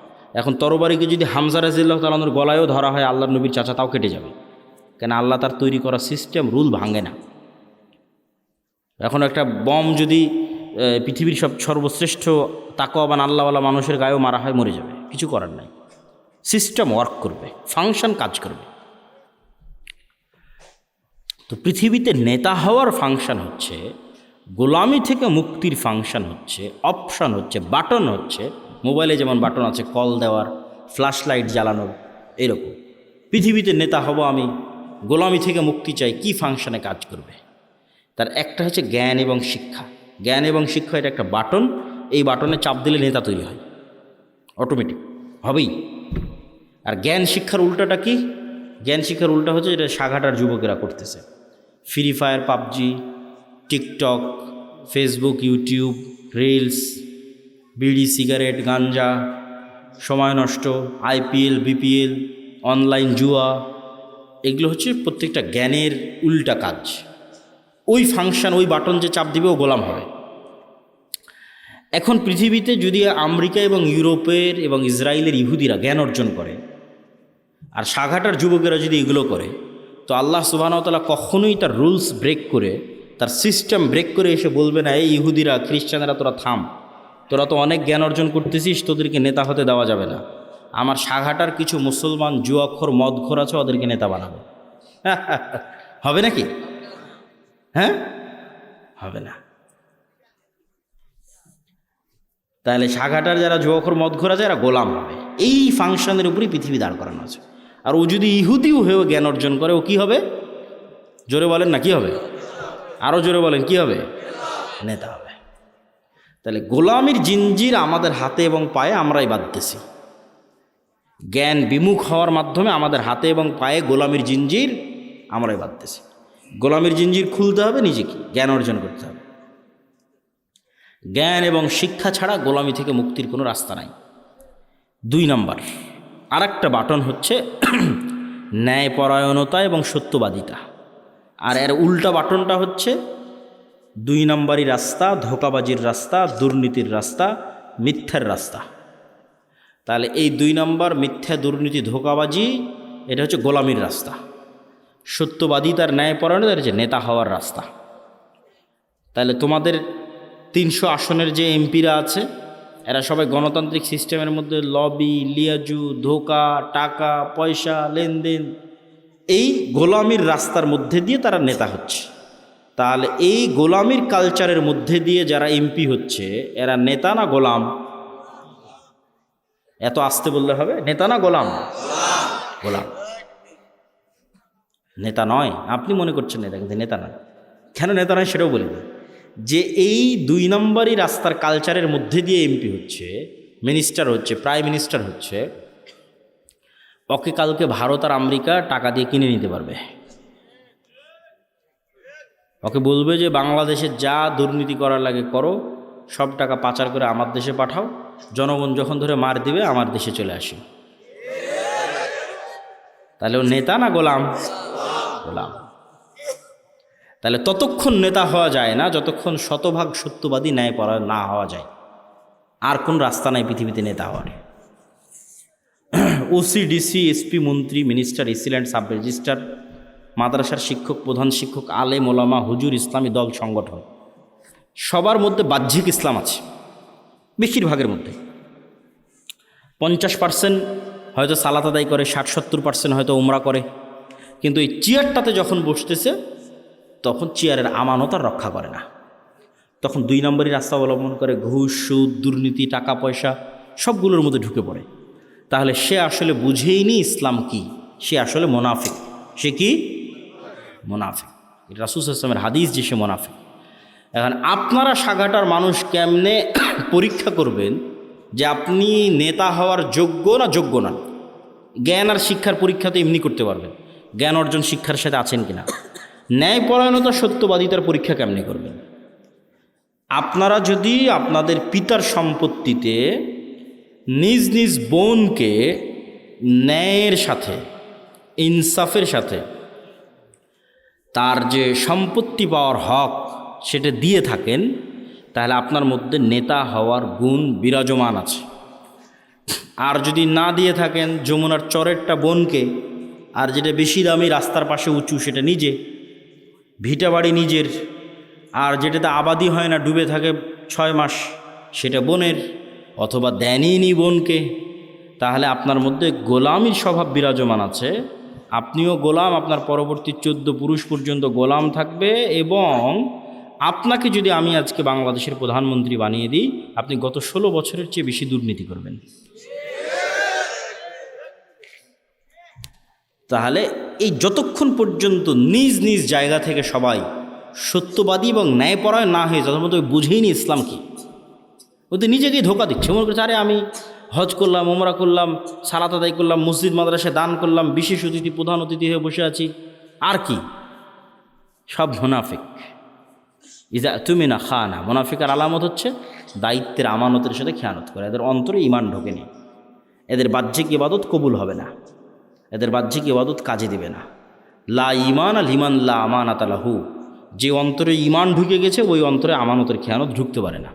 এখন তরবারিকে যদি হামজা রাদিয়াল্লাহু তাআলার গলায়ও ধরা হয়, আল্লাহর নবীর চাচা, তাও কেটে যাবে। কেন? আল্লাহ তার তৈরি করা সিস্টেম, রুল ভাঙে না। এখন একটা বম যদি পৃথিবীর সর্বশ্রেষ্ঠ তাকওয়াবান আল্লাহওয়ালা মানুষের গায়েও মারা হয়, মরে যাবে, কিছু করার নাই। সিস্টেম ওয়ার্ক করবে, ফাংশন কাজ করবে। তো পৃথিবীতে নেতা হওয়ার ফাংশন হচ্ছে, গোলামি থেকে মুক্তির ফাংশন হচ্ছে, অপশন হচ্ছে, বাটন হচ্ছে। মোবাইলে যেমন বাটন আছে কল দেওয়ার, ফ্ল্যাশ লাইট জ্বালানোর, এরকম পৃথিবীতে নেতা হব আমি, গোলামি থেকে মুক্তি চাই, কি ফাংশনে কাজ করবে? তার একটা হচ্ছে জ্ঞান এবং শিক্ষা। জ্ঞান এবং শিক্ষা এটা একটা বাটন, এই বাটনে চাপ দিলে নেতা তৈরি হয়, অটোমেটিক হবেই। আর জ্ঞান শিক্ষার উল্টাটা কি? জ্ঞান শিক্ষার উল্টা হচ্ছে যেটা সাঘাটার যুবকেরা করতেছে। Free fire, PUBG, TikTok, Facebook, YouTube, reels, বিড়ি, সিগারেট, গাঞ্জা, সময় নষ্ট, আইপিএল, বিপিএল, অনলাইন জুয়া, এগুলো হচ্ছে প্রত্যেকটা জ্ঞানের উল্টা কাজ। ওই ফাংশন, ওই বাটন যে চাপ দিবে ও গোলাম হবে। এখন পৃথিবীতে যদি আমেরিকা এবং ইউরোপের এবং ইসরায়েলের ইহুদিরা জ্ঞান অর্জন করে আর সাঘাটার যুবকেরা যদি এগুলো করে, তো আল্লাহ সুবহানাহু ওয়া তাআলা কখনোই তার রুলস ব্রেক করে, তার সিস্টেম ব্রেক করে এসে বলবে না, এই ইহুদিরা, খ্রিস্টানেরা তোরা থাম, তোরা তো অনেক জ্ঞান অর্জন করতেছিস, তোদেরকে নেতা হতে দেওয়া যাবে না। আমার সাঘাটার কিছু মুসলমান জুয়াখোর, মদখোর আছে, ওদেরকে নেতা বানাবো। হবে নাকি? হ্যাঁ, হবে না। তাহলে সাঘাটার যারা জুয়াখোর, মদখোর আছে, এরা গোলাম হবে। এই ফাংশনের উপরই পৃথিবী দাঁড় করানো আছে। আর ও যদি ইহুদিও হয়েও জ্ঞান অর্জন করে, ও কী হবে? জোরে বলেন না, কি হবে? আরও জোরে বলেন, কি হবে? নেতা হবে। তাহলে গোলামির জিঞ্জির আমাদের হাতে এবং পায়ে আমরাই বাঁধতেছি। জ্ঞান বিমুখ হওয়ার মাধ্যমে আমাদের হাতে এবং পায়ে গোলামির জিঞ্জির আমরাই বাঁধতেছি। গোলামির জিঞ্জির খুলতে হবে নিজেকে, জ্ঞান অর্জন করতে হবে। জ্ঞান এবং শিক্ষা ছাড়া গোলামি থেকে মুক্তির কোনো রাস্তা নাই। 2 নম্বর আর একটা বাটন হচ্ছে ন্যায়পরায়ণতা এবং সত্যবাদিতা। আর এর উল্টা বাটনটা হচ্ছে 2 নম্বরই রাস্তা, ধোঁকাবাজির রাস্তা, দুর্নীতির রাস্তা, মিথ্যার রাস্তা। তাহলে এই 2 নম্বর, মিথ্যা, দুর্নীতি, ধোঁকাবাজি, এটা হচ্ছে গোলামির রাস্তা। সত্যবাদিতার, ন্যায়পরায়ণতা, এটা হচ্ছে নেতা হওয়ার রাস্তা। তাহলে তোমাদের 300 আসনের যে এমপিরা আছে, এরা সবাই গণতান্ত্রিক সিস্টেমের মধ্যে লবি, লিয়াজু, ধোঁকা, টাকা পয়সা, লেনদেন, এই গোলামির রাস্তার মধ্যে দিয়ে তারা নেতা হচ্ছে। তাহলে এই গোলামির কালচারের মধ্যে দিয়ে যারা এমপি হচ্ছে, এরা নেতা না গোলাম? এত আস্তে বললে হবে? নেতা না গোলাম? গোলাম। নেতা নয়। আপনি মনে করছেন নেতা, কিন্তু নেতা নয়। কেন নেতা নয় সেটাও বলে দিই। যে এই 2 নম্বরই রাস্তার কালচারের মধ্যে দিয়ে এমপি হচ্ছে, মিনিস্টার হচ্ছে, প্রাইম মিনিস্টার হচ্ছে, ওকে কালকে ভারত আর আমেরিকা টাকা দিয়ে কিনে নিতে পারবে। ওকে বলবে যে বাংলাদেশে যা দুর্নীতি করার লাগে করো, সব টাকা পাচার করে আমার দেশে পাঠাও, জনগণ যখন ধরে মার দিবে আমার দেশে চলে আসি। তাহলে ও নেতা না গোলাম? গোলাম। তাহলে ততক্ষণ নেতা হওয়া যায় না যতক্ষণ শতভাগ সত্যবাদী, ন্যায়পরায়ণ না হওয়া যায়। আর কোন রাস্তা নাই পৃথিবীতে নেতা হওয়ার। ওসি, ডিসি, এসপি, মন্ত্রী, মিনিস্টার, এসিল্যান্ড, সাব রেজিস্ট্রার, মাদ্রাসার শিক্ষক, প্রধান শিক্ষক, আলেম, ওলামা, হুজুর, ইসলামী দল, সংগঠন, সবার মধ্যে বাহ্যিক ইসলাম আছে। বেশিরভাগের মধ্যে 50% হয়তো সালাত আদায় করে, 60-70% হয়তো উমরা করে। কিন্তু এই চেয়ারটাতে যখন বসতেছে, তখন চেয়ারের আমানত আর রক্ষা করে না। তখন 2 নম্বরই রাস্তা অবলম্বন করে, ঘুষ, সুদ, দুর্নীতি, টাকা পয়সা সবগুলোর মধ্যে ঢুকে পড়ে। তাহলে সে আসলে বুঝেইনি ইসলাম কি, সে আসলে মোনাফিক। সে কি? মোনাফিক। এটা রাসূল সাল্লাল্লাহু আলাইহি ওয়াসাল্লামের হাদিস যে সে মোনাফিক। এখন আপনারা সাঘাটার মানুষ কেমনে পরীক্ষা করবেন যে আপনি নেতা হওয়ার যোগ্য না যোগ্য না? জ্ঞান আর শিক্ষার পরীক্ষা তো এমনি করতে পারবেন, জ্ঞান অর্জন শিক্ষার সাথে আছেন কিনা। ন্যায়পরায়ণতা, সত্যবাদিতার পরীক্ষা কেমনে করবেন? আপনারা যদি আপনাদের পিতার সম্পত্তিতে নিজ নিজ বোনকে ন্যায়ের সাথে, ইনসাফের সাথে তার যে সম্পত্তি পাওয়ার হক সেটা দিয়ে থাকেন, তাহলে আপনার মধ্যে নেতা হওয়ার গুণ বিরাজমান আছে। আর যদি না দিয়ে থাকেন, যমুনার চরেরটা বোনকে, আর যেটা বেশি দামি, রাস্তার পাশে উঁচু, সেটা নিজে, ভিটা বাড়ি নিজের, আর যেটাতে আবাদি হয় না, ডুবে থাকে 6 মাস, সেটা বোনের, অথবা দেনইনি বোনকে, তাহলে আপনার মধ্যে গোলামির স্বভাব বিরাজমান আছে। আপনিও গোলাম, আপনার পরবর্তী 14 পুরুষ পর্যন্ত গোলাম থাকবে। এবং আপনাকে যদি আমি আজকে বাংলাদেশের প্রধানমন্ত্রী বানিয়ে দিই, আপনি গত 16 বছরের চেয়ে বেশি দুর্নীতি করবেন। তাহলে এই যতক্ষণ পর্যন্ত নিজ নিজ জায়গা থেকে সবাই সত্যবাদী এবং ন্যায়পরায়ণ না হয়ে, যত মতো বুঝেই নি ইসলাম কি, ওদের নিজেকেই ধোকা দিচ্ছে। মনে করছে আরে আমি হজ করলাম, ওমরা করলাম, সালাত আদায় করলাম, মসজিদ মাদ্রাসায় দান করলাম, বিশেষ অতিথি প্রধান অতিথি হয়ে বসে আছি, আর কি? সব মুনাফিক। ইজা তুমিনা খানা, মুনাফিকের আলামত হচ্ছে দায়িত্বের আমানতের সাথে খেয়ানত করে। এদের অন্তরে ইমান ঢোকেনি, এদের বাহ্যিক ইবাদত কবুল হবে না, এদের বাহ্যিক ইবাদত কাজে দিবে না। লা ইমান আল ইমান লা আমানাত লাহু, যে অন্তরে ইমান ঢুকে গেছে ওই অন্তরে আমানতের খেয়ানত ঢুকতে পারে না।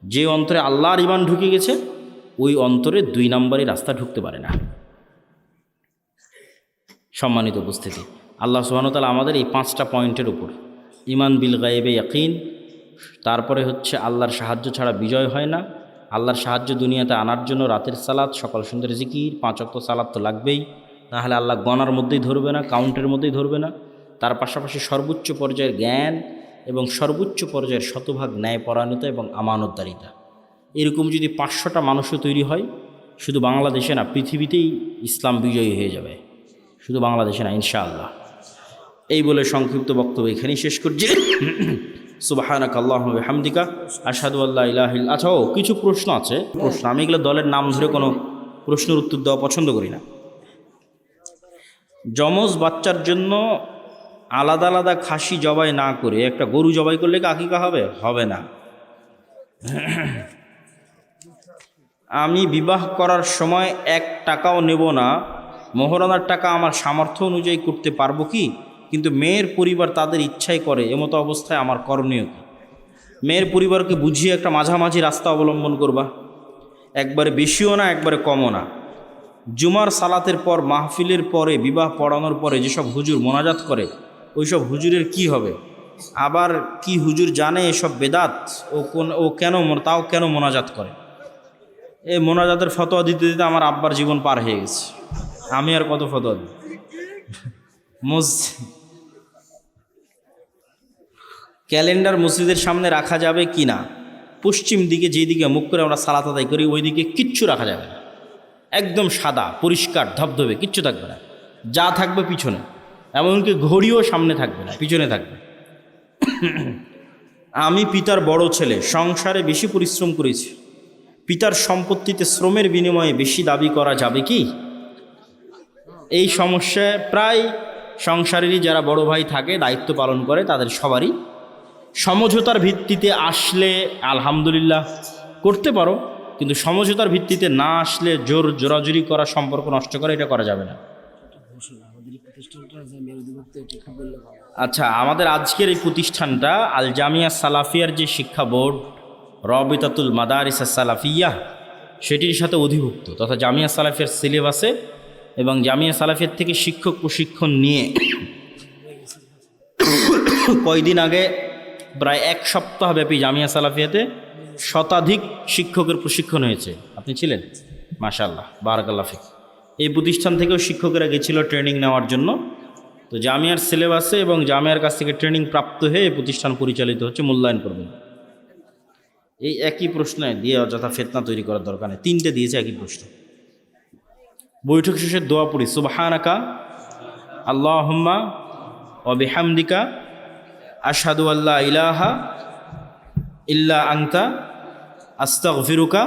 যে অন্তরে আল্লাহর ইমান ঢুকে গেছে ওই অন্তরে 2 নম্বরের রাস্তা ঢুকতে পারে না। সম্মানিত উপস্থিতি, আল্লাহ সুবহানাহু ওয়া তাআলা আমাদের এই 5টা পয়েন্টের উপর, ইমান বিল গায়বে ইয়াকিন, তারপরে হচ্ছে আল্লাহর সাহায্য ছাড়া বিজয় হয় না, আল্লাহর সাহায্য দুনিয়াতে আনার জন্য রাতের সালাত, সকাল সন্ধ্যের জিকির, 5 ওয়াক্ত সালাত তো লাগবেই, তাহলে আল্লাহ গণার মধ্যেই ধরবে না, কাউন্টের মধ্যেই ধরবে না। তার পাশাপাশি সর্বোচ্চ পর্যায়ের জ্ঞান এবং সর্বোচ্চ পর্যায়ের শতভাগ ন্যায়পরায়ণতা এবং আমানতদারিতা, এরকম যদি 500টা মানুষও তৈরি হয়, শুধু বাংলাদেশে না পৃথিবীতেই ইসলাম বিজয়ী হয়ে যাবে, শুধু বাংলাদেশে না ইনশাআল্লাহ। এই বলে সংক্ষিপ্ত বক্তব্য এখানেই শেষ করছি। সুবহানাকা আল্লাহুম্মা ওয়া বিহামদিকা আশহাদু আল্লা ইলাহা ইল্লা। আচ্ছা, কিছু প্রশ্ন আছে, আমি এগুলো দলের নাম ধরে কোনো প্রশ্নের উত্তর দেওয়া পছন্দ করি না। যমজ বাচ্চার জন্য আলাদা আলাদা খাসি জবাই না করে একটা গরু জবাই করলে কি আকিকা হবে? হবে না। আমি বিবাহ করার সময় 1 টাকাও নেব না, মোহরানার টাকা আমার সামর্থ্য অনুযায়ী করতে পারবো কি? কিন্তু মেয়ের পরিবার তাদের ইচ্ছাই করে, এমতো অবস্থায় আমার করণীয় কি? মেয়ের পরিবারকে বুঝিয়ে একটা মাঝামাঝি রাস্তা অবলম্বন করবা, একবারে বেশিও না একবারে কমও না। জুমার সালাতের পর মাহফিলের পরে বিবাহ পড়ানোর পরে যেসব হুজুর মোনাজাত করে ওইসব হুজুরের কি হবে? আবার কি হুজুর জানে এসব বেদাত? ও কেন তাও কেন মোনাজাত করে? এই মোনাজাতের ফতোয়া দিতে দিতে আমার আব্বার জীবন পার হয়ে গেছে, আমি আর কত ফতোয়া দিই? ক্যালেন্ডার মসজিদের সামনে রাখা যাবে কি না? পশ্চিম দিকে যেদিকে মুখ করে আমরা সালাত আদায় করি ওই দিকে কিচ্ছু রাখা যাবে না, একদম সাদা পরিষ্কার ধবধবে, কিচ্ছু থাকবে না, যা থাকবে পিছনে, এমনকি ঘড়িও সামনে থাকবে না, পিছনে থাকবে। আমি পিতার বড় ছেলে, সংসারে বেশি পরিশ্রম করেছি, পিতার সম্পত্তিতে শ্রমের বিনিময়ে বেশি দাবি করা যাবে কি? এই সমস্যায় প্রায় সংসারেরই যারা বড় ভাই থাকে, দায়িত্ব পালন করে, তাদের সবারই সমঝোতার ভিত্তিতে আসলে আলহামদুলিল্লাহ করতে পারো, কিন্তু সমঝোতার ভিত্তিতে না আসলে জোরাজুরি করা, সম্পর্ক নষ্ট করা, এটা করা যাবে না। আচ্ছা, আমাদের আজকের এই প্রতিষ্ঠানটা আল জামিয়া সালাফিয়ার যে শিক্ষা বোর্ড, রবিতাতুল মাদারিস সালাফিয়া, সেটির সাথে অধিভুক্ত, তথা জামিয়া সালাফিয়ার সিলেবাসে এবং জামিয়া সালাফিয়ার থেকে শিক্ষক প্রশিক্ষণ নিয়ে কয়দিন আগে প্রায় 1 সপ্তাহ ব্যাপী জামিয়া সালাফিয়াতে শতাধিক শিক্ষকের প্রশিক্ষণ হয়েছে। আপনি ছিলেন? মাশাআল্লাহ, বারাকাল্লাহ ফিক। এই প্রতিষ্ঠান থেকেও শিক্ষকেরা গেছিল ট্রেনিং নেওয়ার জন্য। তো জামিয়ার সিলেবাসে এবং জামিয়ার কাছ থেকে ট্রেনিং প্রাপ্ত হয়ে এই প্রতিষ্ঠান পরিচালিত হচ্ছে, মূল্যায়ন করবেন। এই একই প্রশ্নে দিয়ে অযথা ফিতনা তৈরি করার দরকার নেই, 3টে দিয়েছে একই প্রশ্ন। বৈঠক শেষে দোয়া পড়ি, সুবহানাকা আল্লাহুম্মা ওয়া বিহামদিকা আশহাদু আল্লা ইলাহা ইল্লা আনতা আস্তাগফিরুকা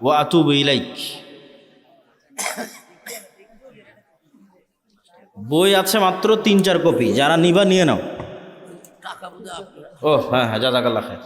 ওয়া আতুবু ইলাইক। বই আছে মাত্র 3-4 কপি, যারা নিবা নিয়ে নাও। ও হ্যাঁ, জাযাকাল্লাহ খাইর।